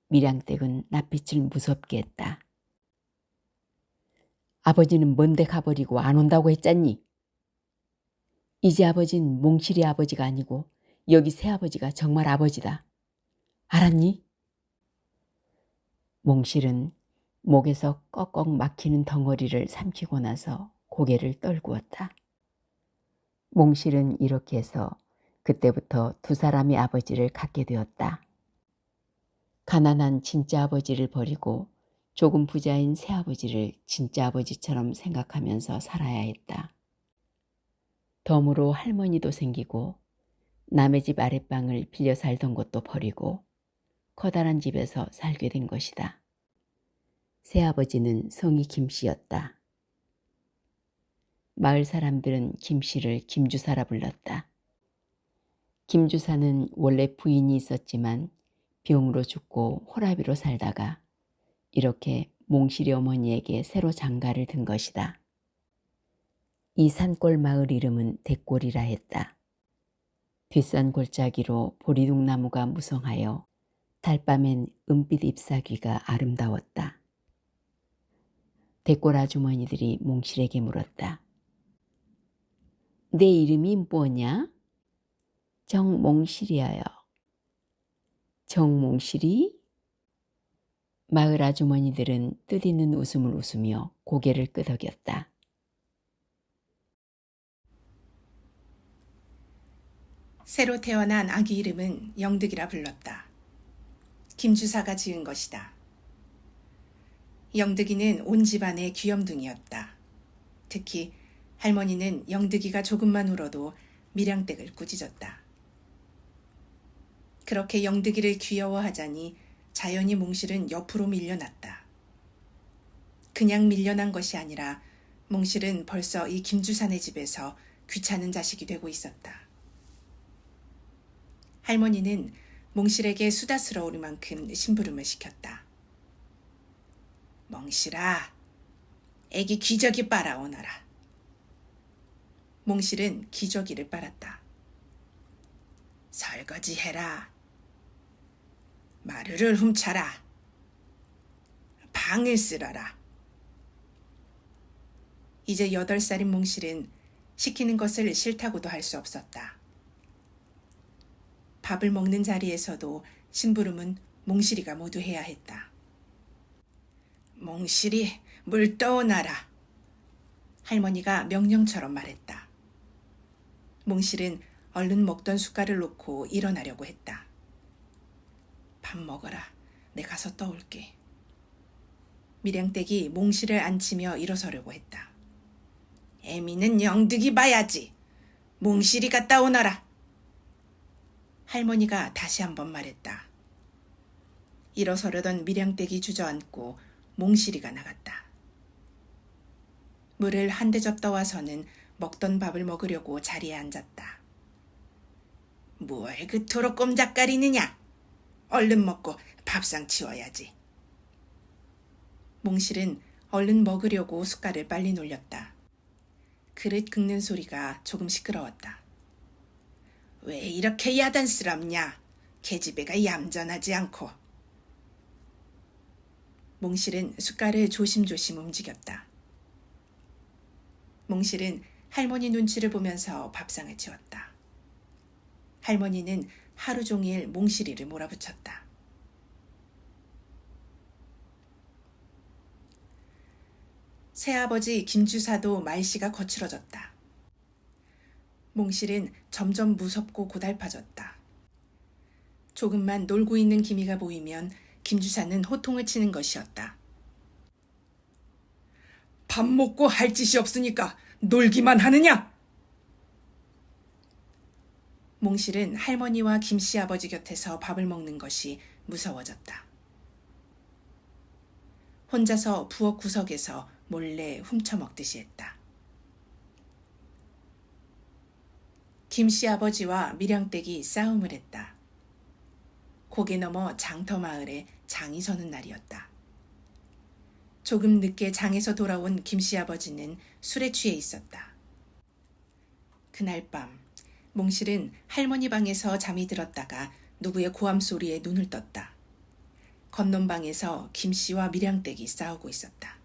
밀양댁은 낯빛을 무섭게 했다. 아버지는 먼데 가버리고 안 온다고 했잖니. 이제 아버진 몽실이 아버지가 아니고 여기 새아버지가 정말 아버지다. 알았니? 몽실은 목에서 꺽꺽 막히는 덩어리를 삼키고 나서 고개를 떨구었다. 몽실은 이렇게 해서 그때부터 두 사람의 아버지를 갖게 되었다. 가난한 진짜 아버지를 버리고 조금 부자인 새아버지를 진짜 아버지처럼 생각하면서 살아야 했다. 덤으로 할머니도 생기고 남의 집 아랫방을 빌려 살던 것도 버리고 커다란 집에서 살게 된 것이다. 새아버지는 성이 김씨였다. 마을 사람들은 김씨를 김주사라 불렀다. 김주사는 원래 부인이 있었지만 병으로 죽고 호라비로 살다가 이렇게 몽실이 어머니에게 새로 장가를 든 것이다. 이 산골 마을 이름은 대골이라 했다. 뒷산 골짜기로 보리둑나무가 무성하여 달밤엔 은빛 잎사귀가 아름다웠다. 대골 아주머니들이 몽실에게 물었다. 내 이름이 뭐냐? 정몽실이여요. 정몽실이? 마을 아주머니들은 뜻있는 웃음을 웃으며 고개를 끄덕였다. 새로 태어난 아기 이름은 영득이라 불렀다. 김주사가 지은 것이다. 영득이는 온 집안의 귀염둥이였다. 특히 할머니는 영득이가 조금만 울어도 밀양댁을 꾸짖었다. 그렇게 영득이를 귀여워하자니 자연히 몽실은 옆으로 밀려났다. 그냥 밀려난 것이 아니라 몽실은 벌써 이 김주사네 집에서 귀찮은 자식이 되고 있었다. 할머니는 몽실에게 수다스러울 만큼 심부름을 시켰다. 몽실아, 애기 기저귀 빨아오너라. 몽실은 기저귀를 빨았다. 설거지해라. 마루를 훔쳐라. 방을 쓸어라. 이제 8살인 몽실은 시키는 것을 싫다고도 할 수 없었다. 밥을 먹는 자리에서도 심부름은 몽실이가 모두 해야 했다. 몽실이 물 떠오너라. 할머니가 명령처럼 말했다. 몽실은 얼른 먹던 숟갈을 놓고 일어나려고 했다. 밥 먹어라. 내 가서 떠올게. 밀양댁이 몽실을 앉히며 일어서려고 했다. 애미는 영득이 봐야지. 몽실이 갔다 오너라. 할머니가 다시 한번 말했다. 일어서려던 밀양댁이 주저앉고 몽실이가 나갔다. 물을 한 대접 떠와서는 먹던 밥을 먹으려고 자리에 앉았다. 뭘 그토록 꼼짝거리느냐? 얼른 먹고 밥상 치워야지. 몽실은 얼른 먹으려고 숟갈을 빨리 놀렸다. 그릇 긁는 소리가 조금 시끄러웠다. 왜 이렇게 야단스럽냐? 계집애가 얌전하지 않고. 몽실은 숟갈을 조심조심 움직였다. 몽실은 할머니 눈치를 보면서 밥상을 치웠다. 할머니는 하루 종일 몽실이를 몰아붙였다. 새아버지 김주사도 말씨가 거칠어졌다. 몽실은 점점 무섭고 고달파졌다. 조금만 놀고 있는 기미가 보이면 김주사는 호통을 치는 것이었다. 밥 먹고 할 짓이 없으니까 놀기만 하느냐? 몽실은 할머니와 김씨 아버지 곁에서 밥을 먹는 것이 무서워졌다. 혼자서 부엌 구석에서 몰래 훔쳐먹듯이 했다. 김씨 아버지와 밀양댁이 싸움을 했다. 고개 넘어 장터 마을에 장이 서는 날이었다. 조금 늦게 장에서 돌아온 김씨 아버지는 술에 취해 있었다. 그날 밤 몽실은 할머니 방에서 잠이 들었다가 누구의 고함 소리에 눈을 떴다. 건넌방에서 김씨와 밀양댁이 싸우고 있었다.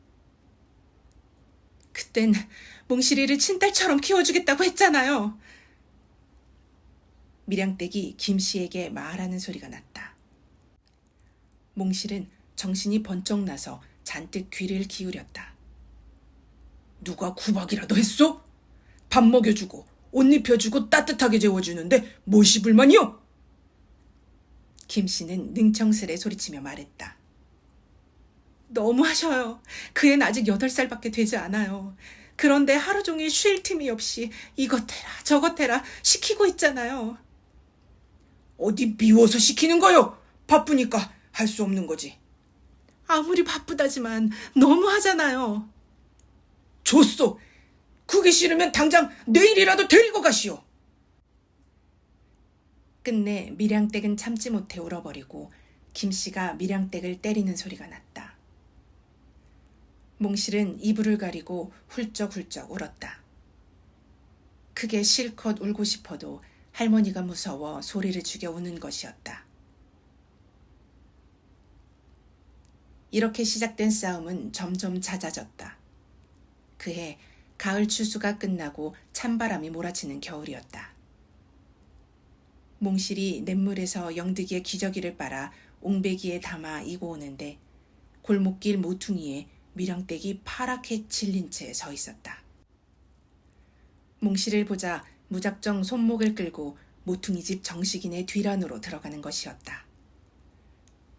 그땐 몽실이를 친딸처럼 키워주겠다고 했잖아요. 밀양댁이 김씨에게 말하는 소리가 났다. 몽실은 정신이 번쩍 나서 잔뜩 귀를 기울였다. 누가 구박이라도 했어? 밥 먹여주고 옷 입혀주고 따뜻하게 재워주는데 무엇이 불만이요? 김씨는 능청스레 소리치며 말했다. 너무하셔요. 그 애는 아직 8살밖에 되지 않아요. 그런데 하루 종일 쉴 틈이 없이 이것 해라 저것 해라 시키고 있잖아요. 어디 미워서 시키는 거요? 바쁘니까 할 수 없는 거지. 아무리 바쁘다지만 너무하잖아요. 좋소. 그게 싫으면 당장 내일이라도 데리고 가시오. 끝내 밀양댁은 참지 못해 울어버리고 김씨가 밀양댁을 때리는 소리가 났다. 몽실은 이불을 가리고 훌쩍훌쩍 울었다. 그게 실컷 울고 싶어도 할머니가 무서워 소리를 죽여 우는 것이었다. 이렇게 시작된 싸움은 점점 잦아졌다. 그해 가을 추수가 끝나고 찬바람이 몰아치는 겨울이었다. 몽실이 냇물에서 영득이의 기저귀를 빨아 옹배기에 담아 이고 오는데 골목길 모퉁이에 밀양댁이 파랗게 질린 채 서 있었다. 몽실을 보자 무작정 손목을 끌고 모퉁이 집 정식인의 뒤란으로 들어가는 것이었다.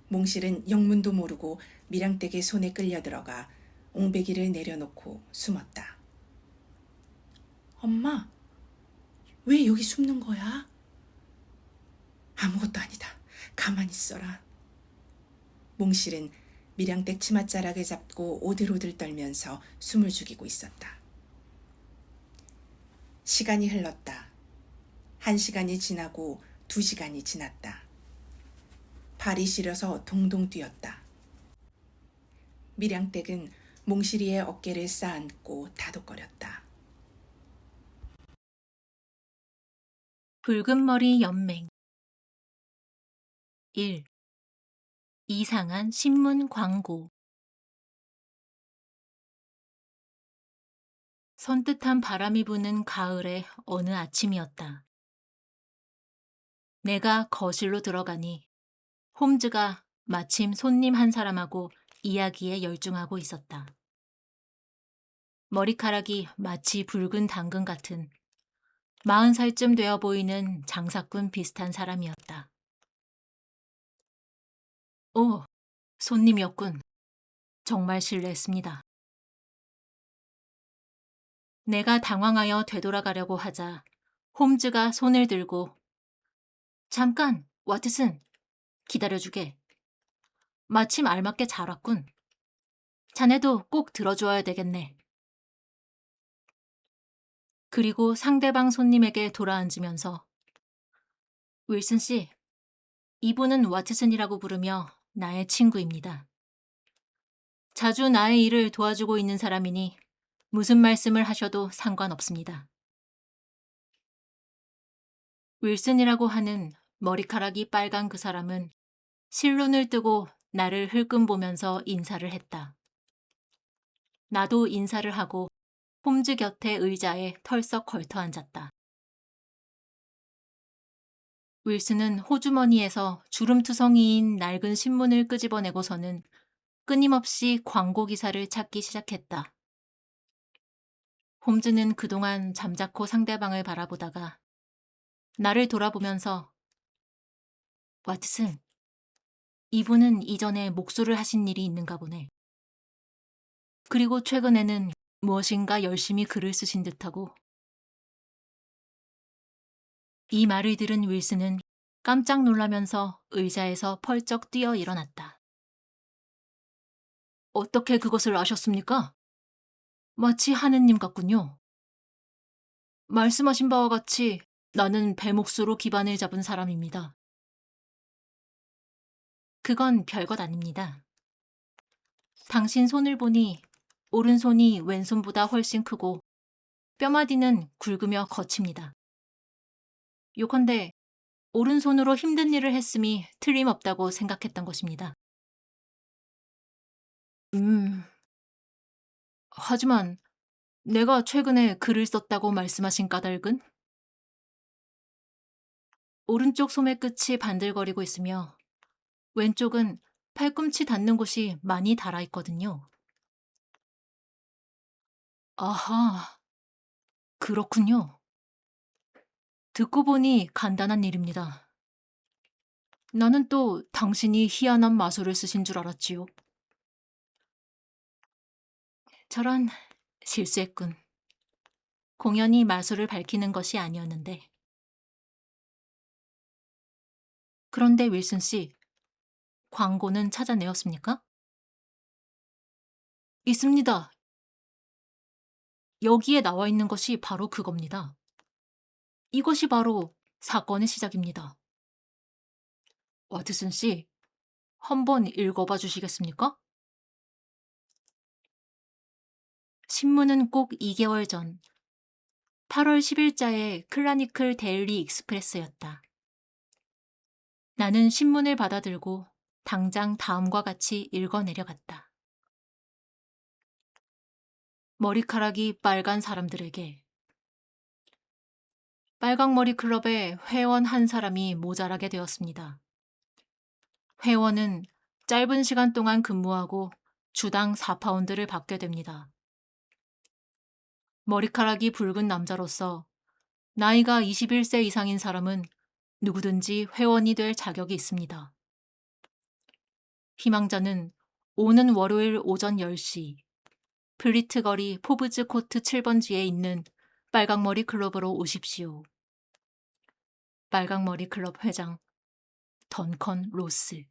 몽실은 영문도 모르고 밀양댁의 손에 끌려 들어가 옹배기를 내려놓고 숨었다. 엄마, 왜 여기 숨는 거야? 아무것도 아니다. 가만히 있어라. 몽실은 밀양댁 치맛자락을 잡고 오들오들 떨면서 숨을 죽이고 있었다. 시간이 흘렀다. 1시간이 지나고 2시간이 지났다. 발이 시려서 동동 뛰었다. 밀양댁은 몽실이의 어깨를 쌓안고 다독거렸다. 붉은 머리 연맹 1. 이상한 신문 광고 선뜻한 바람이 부는 가을의 어느 아침이었다. 내가 거실로 들어가니 홈즈가 마침 손님 한 사람하고 이야기에 열중하고 있었다. 머리카락이 마치 붉은 당근 같은 40살쯤 되어 보이는 장사꾼 비슷한 사람이었다. 오, 손님이었군. 정말 실례했습니다. 내가 당황하여 되돌아가려고 하자 홈즈가 손을 들고 잠깐, 와트슨. 기다려주게. 마침 알맞게 잘 왔군. 자네도 꼭 들어줘야 되겠네. 그리고 상대방 손님에게 돌아앉으면서 윌슨 씨, 이분은 와트슨이라고 부르며 나의 친구입니다. 자주 나의 일을 도와주고 있는 사람이니 무슨 말씀을 하셔도 상관없습니다. 윌슨이라고 하는 머리카락이 빨간 그 사람은 실눈을 뜨고 나를 흘끔 보면서 인사를 했다. 나도 인사를 하고 홈즈 곁에 의자에 털썩 걸터 앉았다. 윌슨은 호주머니에서 주름투성이인 낡은 신문을 끄집어내고서는 끊임없이 광고 기사를 찾기 시작했다. 홈즈는 그동안 잠자코 상대방을 바라보다가 나를 돌아보면서 와트슨, 이분은 이전에 목수를 하신 일이 있는가 보네. 그리고 최근에는 무엇인가 열심히 글을 쓰신 듯하고. 이 말을 들은 윌슨은 깜짝 놀라면서 의자에서 펄쩍 뛰어 일어났다. 어떻게 그것을 아셨습니까? 마치 하느님 같군요. 말씀하신 바와 같이 나는 배목수로 기반을 잡은 사람입니다. 그건 별것 아닙니다. 당신 손을 보니 오른손이 왼손보다 훨씬 크고 뼈마디는 굵으며 거칩니다. 요컨대 오른손으로 힘든 일을 했음이 틀림없다고 생각했던 것입니다. 하지만 내가 최근에 글을 썼다고 말씀하신 까닭은? 오른쪽 소매 끝이 반들거리고 있으며 왼쪽은 팔꿈치 닿는 곳이 많이 닳아 있거든요. 아하, 그렇군요. 듣고 보니 간단한 일입니다. 나는 또 당신이 희한한 마술을 쓰신 줄 알았지요. 저런, 실수했군. 공연히 마술을 밝히는 것이 아니었는데. 그런데 윌슨 씨, 광고는 찾아내었습니까? 있습니다. 여기에 나와 있는 것이 바로 그겁니다. 이것이 바로 사건의 시작입니다. 와트슨 씨, 한번 읽어봐 주시겠습니까? 신문은 꼭 2개월 전 8월 10일자의 클라니클 데일리 익스프레스였다. 나는 신문을 받아들고 당장 다음과 같이 읽어내려갔다. 머리카락이 빨간 사람들에게 빨강머리 클럽의 회원 한 사람이 모자라게 되었습니다. 회원은 짧은 시간 동안 근무하고 주당 4파운드를 받게 됩니다. 머리카락이 붉은 남자로서 나이가 21세 이상인 사람은 누구든지 회원이 될 자격이 있습니다. 희망자는 오는 월요일 오전 10시 플리트 거리 포브즈 코트 7번지에 있는 빨강머리 클럽으로 오십시오. 빨강머리 클럽 회장 던컨 로스.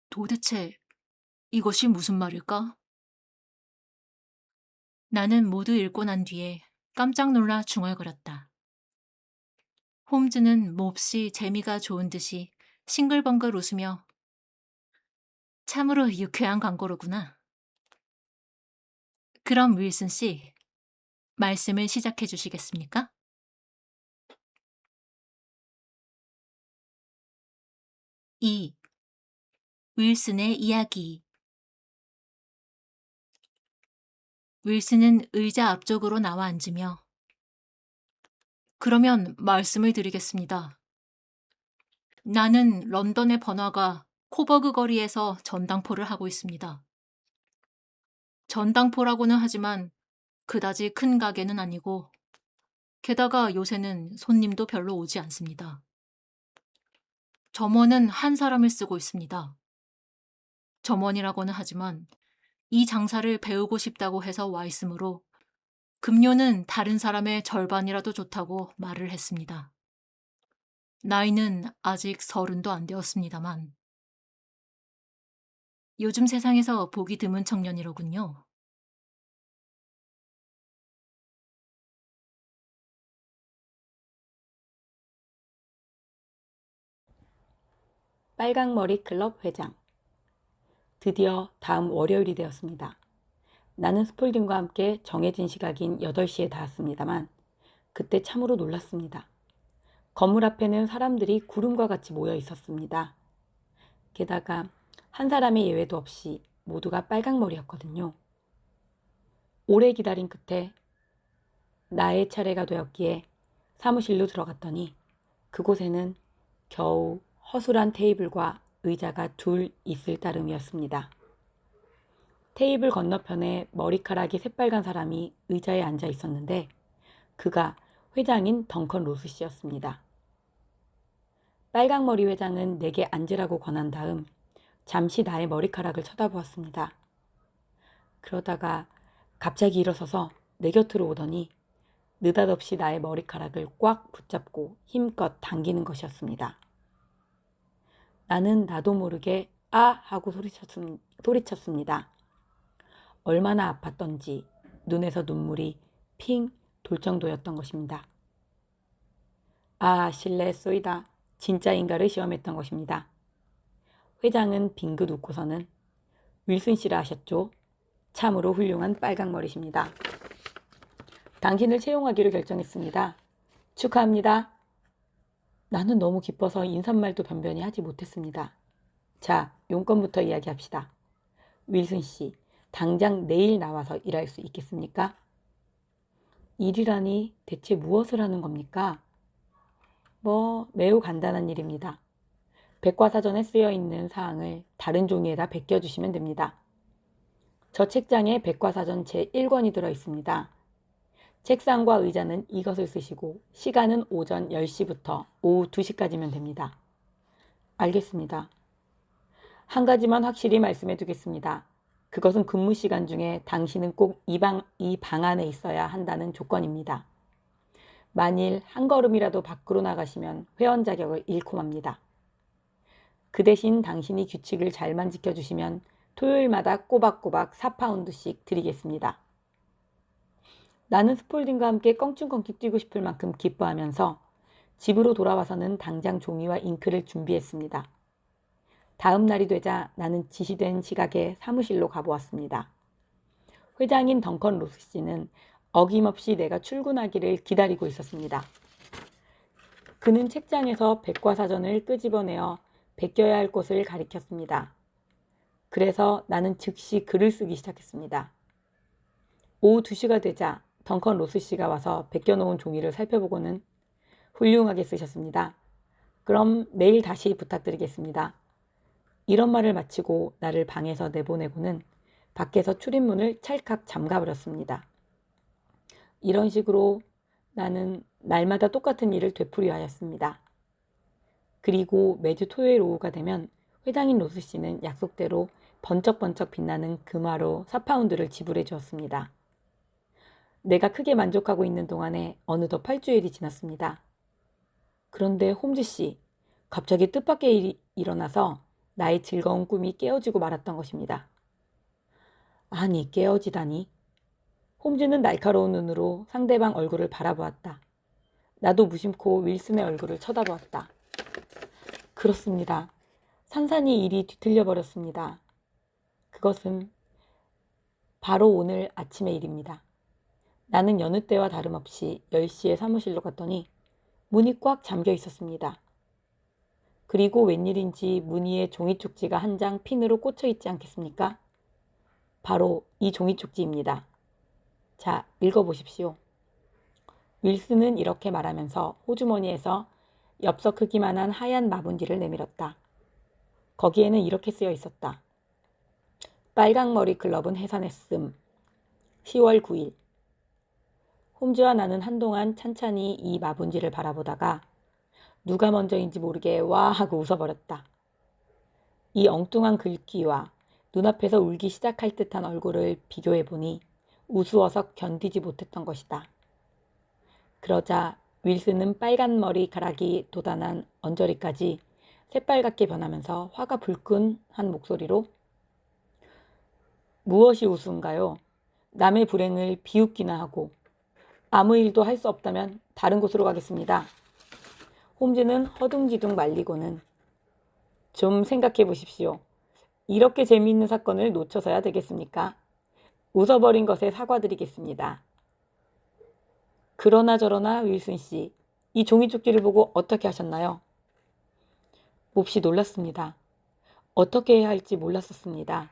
도대체 이것이 무슨 말일까? 나는 모두 읽고 난 뒤에 깜짝 놀라 중얼거렸다. 홈즈는 몹시 재미가 좋은 듯이 싱글벙글 웃으며 참으로 유쾌한 광고로구나. 그럼 윌슨 씨, 말씀을 시작해 주시겠습니까? 이 윌슨의 이야기. 윌슨은 의자 앞쪽으로 나와 앉으며 그러면 말씀을 드리겠습니다. 나는 런던의 번화가 코버그 거리에서 전당포를 하고 있습니다. 전당포라고는 하지만 그다지 큰 가게는 아니고 게다가 요새는 손님도 별로 오지 않습니다. 점원은 한 사람을 쓰고 있습니다. 점원이라고는 하지만 이 장사를 배우고 싶다고 해서 와 있으므로 급료는 다른 사람의 절반이라도 좋다고 말을 했습니다. 나이는 아직 30도 안 되었습니다만 요즘 세상에서 보기 드문 청년이로군요. 빨강머리 클럽 회장. 드디어 다음 월요일이 되었습니다. 나는 스폴딩과 함께 정해진 시각인 8시에 닿았습니다만 그때 참으로 놀랐습니다. 건물 앞에는 사람들이 구름과 같이 모여 있었습니다. 게다가 한 사람의 예외도 없이 모두가 빨강머리였거든요. 오래 기다린 끝에 나의 차례가 되었기에 사무실로 들어갔더니 그곳에는 겨우 허술한 테이블과 의자가 둘 있을 따름이었습니다. 테이블 건너편에 머리카락이 새빨간 사람이 의자에 앉아 있었는데 그가 회장인 덩컨 로스 씨였습니다. 빨강머리 회장은 내게 앉으라고 권한 다음 잠시 나의 머리카락을 쳐다보았습니다. 그러다가 갑자기 일어서서 내 곁으로 오더니 느닷없이 나의 머리카락을 꽉 붙잡고 힘껏 당기는 것이었습니다. 나는 나도 모르게 아 하고 소리쳤습니다. 얼마나 아팠던지 눈에서 눈물이 핑 돌 정도였던 것입니다. 아 실례했소이다. 진짜인가를 시험했던 것입니다. 회장은 빙긋 웃고서는 윌슨 씨라 하셨죠? 참으로 훌륭한 빨강머리십니다. 당신을 채용하기로 결정했습니다. 축하합니다. 나는 너무 기뻐서 인사말도 변변히 하지 못했습니다. 자, 용건부터 이야기합시다. 윌슨 씨, 당장 내일 나와서 일할 수 있겠습니까? 일이라니 대체 무엇을 하는 겁니까? 매우 간단한 일입니다. 백과사전에 쓰여 있는 사항을 다른 종이에다 베껴주시면 됩니다. 저 책장에 백과사전 제1권이 들어 있습니다. 책상과 의자는 이것을 쓰시고 시간은 오전 10시부터 오후 2시까지면 됩니다. 알겠습니다. 한 가지만 확실히 말씀해 두겠습니다. 그것은 근무 시간 중에 당신은 꼭 이 방 안에 있어야 한다는 조건입니다. 만일 한 걸음이라도 밖으로 나가시면 회원 자격을 잃고 맙니다. 그 대신 당신이 규칙을 잘만 지켜주시면 토요일마다 꼬박꼬박 4파운드씩 드리겠습니다. 나는 스폴딩과 함께 껑충껑충 뛰고 싶을 만큼 기뻐하면서 집으로 돌아와서는 당장 종이와 잉크를 준비했습니다. 다음 날이 되자 나는 지시된 시각에 사무실로 가보았습니다. 회장인 덩컨 로스 씨는 어김없이 내가 출근하기를 기다리고 있었습니다. 그는 책장에서 백과사전을 끄집어내어 베껴야 할 곳을 가리켰습니다. 그래서 나는 즉시 글을 쓰기 시작했습니다. 오후 2시가 되자 덩컨 로스 씨가 와서 베껴놓은 종이를 살펴보고는 훌륭하게 쓰셨습니다. 그럼 내일 다시 부탁드리겠습니다. 이런 말을 마치고 나를 방에서 내보내고는 밖에서 출입문을 찰칵 잠가버렸습니다. 이런 식으로 나는 날마다 똑같은 일을 되풀이 하였습니다. 그리고 매주 토요일 오후가 되면 회장인 로스 씨는 약속대로 번쩍번쩍 빛나는 금화로 4파운드를 지불해 주었습니다. 내가 크게 만족하고 있는 동안에 어느덧 8주일이 지났습니다. 그런데 홈즈 씨, 갑자기 뜻밖의 일이 일어나서 나의 즐거운 꿈이 깨어지고 말았던 것입니다. 아니, 깨어지다니. 홈즈는 날카로운 눈으로 상대방 얼굴을 바라보았다. 나도 무심코 윌슨의 얼굴을 쳐다보았다. 그렇습니다. 산산이 일이 뒤틀려 버렸습니다. 그것은 바로 오늘 아침의 일입니다. 나는 여느 때와 다름없이 10시에 사무실로 갔더니 문이 꽉 잠겨 있었습니다. 그리고 웬일인지 문 위에 종이 쪽지가 한 장 핀으로 꽂혀 있지 않겠습니까? 바로 이 종이 쪽지입니다. 자, 읽어보십시오. 윌슨은 이렇게 말하면서 호주머니에서 엽서 크기만한 하얀 마분지를 내밀었다. 거기에는 이렇게 쓰여 있었다. 빨강머리 클럽은 해산했음. 10월 9일. 홈즈와 나는 한동안 찬찬히 이 마분지를 바라보다가 누가 먼저인지 모르게 와 하고 웃어버렸다. 이 엉뚱한 글귀와 눈앞에서 울기 시작할 듯한 얼굴을 비교해보니 우스워서 견디지 못했던 것이다. 그러자 윌슨은 빨간 머리카락이 돋아난 언저리까지 새빨갛게 변하면서 화가 불끈한 목소리로 무엇이 우스운가요? 남의 불행을 비웃기나 하고 아무 일도 할 수 없다면 다른 곳으로 가겠습니다. 홈즈는 허둥지둥 말리고는 좀 생각해 보십시오. 이렇게 재미있는 사건을 놓쳐서야 되겠습니까? 웃어버린 것에 사과드리겠습니다. 그러나 저러나 윌슨 씨, 이 종이 쪽지를 보고 어떻게 하셨나요? 몹시 놀랐습니다. 어떻게 해야 할지 몰랐었습니다.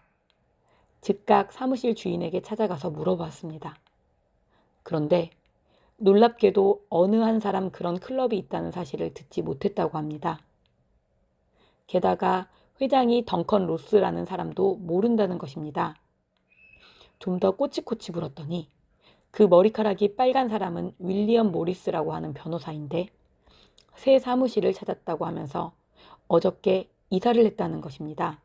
즉각 사무실 주인에게 찾아가서 물어봤습니다. 그런데 놀랍게도 어느 한 사람 그런 클럽이 있다는 사실을 듣지 못했다고 합니다. 게다가 회장이 덩컨 로스라는 사람도 모른다는 것입니다. 좀 더 꼬치꼬치 물었더니 그 머리카락이 빨간 사람은 윌리엄 모리스라고 하는 변호사인데 새 사무실을 찾았다고 하면서 어저께 이사를 했다는 것입니다.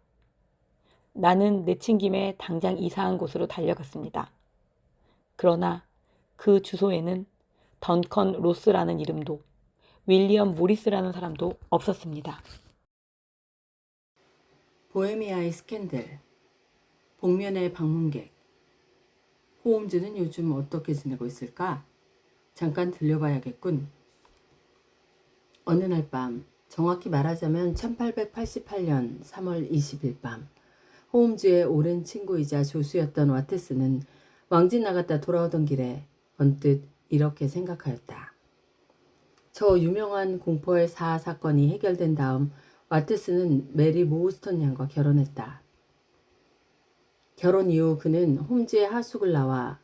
나는 내친 김에 당장 이사한 곳으로 달려갔습니다. 그러나 그 주소에는 던컨 로스라는 이름도 윌리엄 모리스라는 사람도 없었습니다. 보헤미아의 스캔들, 복면의 방문객. 홈즈는 요즘 어떻게 지내고 있을까? 잠깐 들려봐야겠군. 어느 날 밤 정확히 말하자면 1888년 3월 20일 밤 홈즈의 오랜 친구이자 조수였던 와트스는 왕진 나갔다 돌아오던 길에 언뜻 이렇게 생각하였다. 저 유명한 공포의 사건이 해결된 다음 와트스는 메리 모우스턴 양과 결혼했다. 결혼 이후 그는 홈즈의 하숙을 나와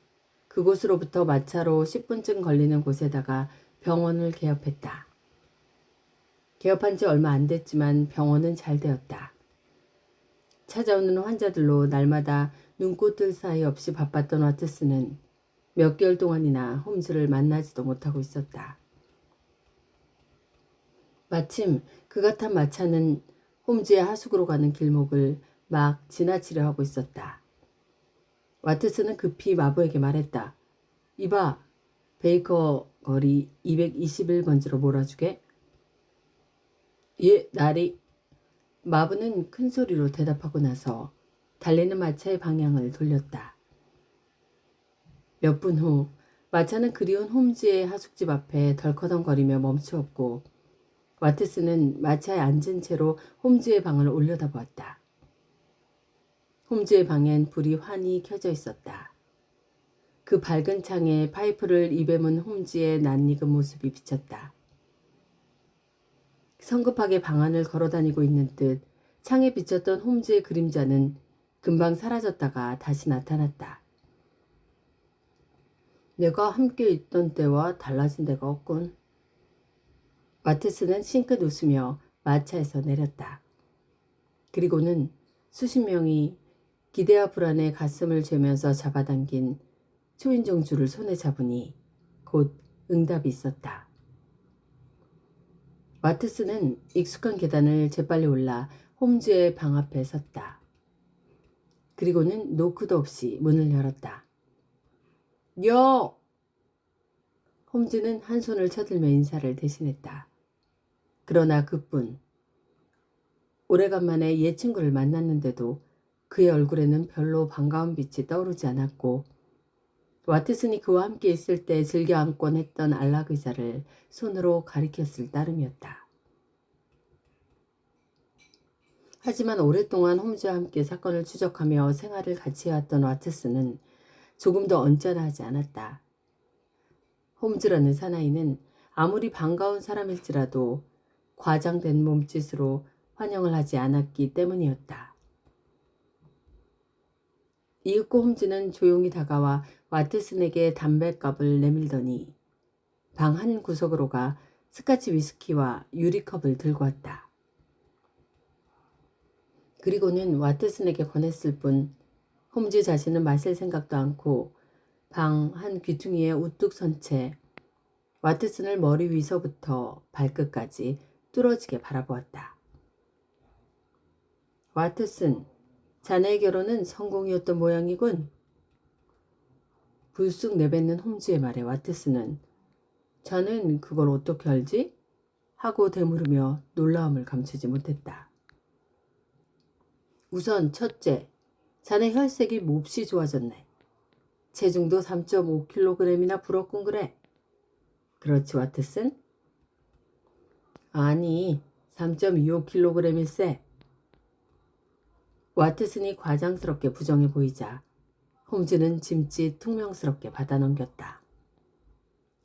그곳으로부터 마차로 10분쯤 걸리는 곳에다가 병원을 개업했다. 개업한 지 얼마 안 됐지만 병원은 잘 되었다. 찾아오는 환자들로 날마다 눈꽃들 사이 없이 바빴던 와트스는 몇 개월 동안이나 홈즈를 만나지도 못하고 있었다. 마침 그가 탄 마차는 홈즈의 하숙으로 가는 길목을 막 지나치려 하고 있었다. 와트스는 급히 마부에게 말했다. 이봐, 베이커 거리 221번지로 몰아주게. 예, 나리. 마부는 큰 소리로 대답하고 나서 달리는 마차의 방향을 돌렸다. 몇 분 후 마차는 그리운 홈즈의 하숙집 앞에 덜커덩거리며 멈추었고 와트스는 마차에 앉은 채로 홈즈의 방을 올려다보았다. 홈즈의 방엔 불이 환히 켜져 있었다. 그 밝은 창에 파이프를 입에 문 홈즈의 낯익은 모습이 비쳤다. 성급하게 방 안을 걸어다니고 있는 듯 창에 비쳤던 홈즈의 그림자는 금방 사라졌다가 다시 나타났다. 내가 함께 있던 때와 달라진 데가 없군. 와트스는 싱긋 웃으며 마차에서 내렸다. 그리고는 수십 명이 기대와 불안에 가슴을 죄면서 잡아당긴 초인종 줄을 손에 잡으니 곧 응답이 있었다. 와트스는 익숙한 계단을 재빨리 올라 홈즈의 방 앞에 섰다. 그리고는 노크도 없이 문을 열었다. 여! 홈즈는 한 손을 쳐들며 인사를 대신했다. 그러나 그뿐. 오래간만에 옛 친구를 만났는데도 그의 얼굴에는 별로 반가운 빛이 떠오르지 않았고 와트슨이 그와 함께 있을 때 즐겨 안곤 했던 안락 의자를 손으로 가리켰을 따름이었다. 하지만 오랫동안 홈즈와 함께 사건을 추적하며 생활을 같이 해왔던 와트슨은 조금 더 언짢아하지 않았다. 홈즈라는 사나이는 아무리 반가운 사람일지라도 과장된 몸짓으로 환영을 하지 않았기 때문이었다. 이윽고 홈즈는 조용히 다가와 와트슨에게 담뱃갑을 내밀더니 방 한 구석으로 가 스카치 위스키와 유리컵을 들고 왔다. 그리고는 와트슨에게 권했을 뿐 홈즈 자신은 마실 생각도 않고 방 한 귀퉁이에 우뚝 선 채 와트슨을 머리 위서부터 발끝까지 뚫어지게 바라보았다. 와트슨, 자네의 결혼은 성공이었던 모양이군. 불쑥 내뱉는 홈즈의 말에 와트슨은 자넨 그걸 어떻게 알지? 하고 되물으며 놀라움을 감추지 못했다. 우선 첫째, 자네 혈색이 몹시 좋아졌네. 체중도 3.5kg이나 불었군 그래. 그렇지 와트슨? 아니 3.25kg일세. 와트슨이 과장스럽게 부정해 보이자 홈즈는 짐짓 퉁명스럽게 받아넘겼다.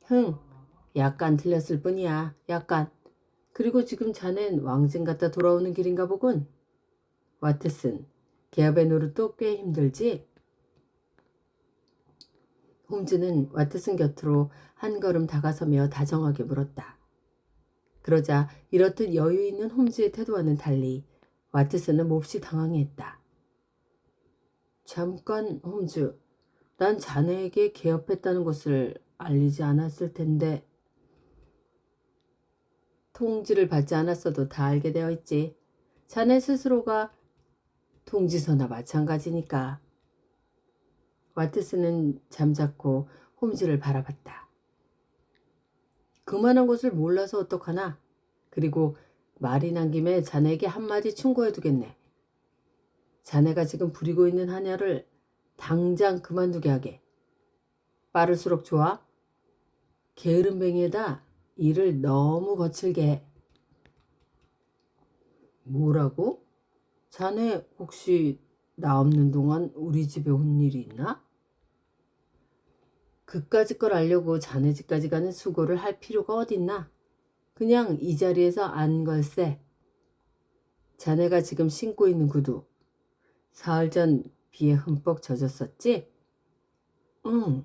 흥, 약간 틀렸을 뿐이야. 약간. 그리고 지금 자넨 왕진 갔다 돌아오는 길인가 보군. 와트슨, 개업의 노릇도 꽤 힘들지? 홈즈는 와트슨 곁으로 한 걸음 다가서며 다정하게 물었다. 그러자 이렇듯 여유 있는 홈즈의 태도와는 달리 와트슨은 몹시 당황했다. 잠깐 홈즈, 난 자네에게 개업했다는 것을 알리지 않았을 텐데. 통지를 받지 않았어도 다 알게 되어 있지. 자네 스스로가 통지서나 마찬가지니까. 와트슨은 잠자코 홈즈를 바라봤다. 그만한 것을 몰라서 어떡하나. 그리고 말이 난 김에 자네에게 한마디 충고해두겠네. 자네가 지금 부리고 있는 한야를 당장 그만두게 하게. 빠를수록 좋아. 게으름뱅이에다 일을 너무 거칠게 해. 뭐라고? 자네 혹시 나 없는 동안 우리 집에 온 일이 있나? 그까짓 걸 알려고 자네 집까지 가는 수고를 할 필요가 어딨나? 그냥 이 자리에서 안 걸세. 자네가 지금 신고 있는 구두, 사흘 전 비에 흠뻑 젖었었지? 응.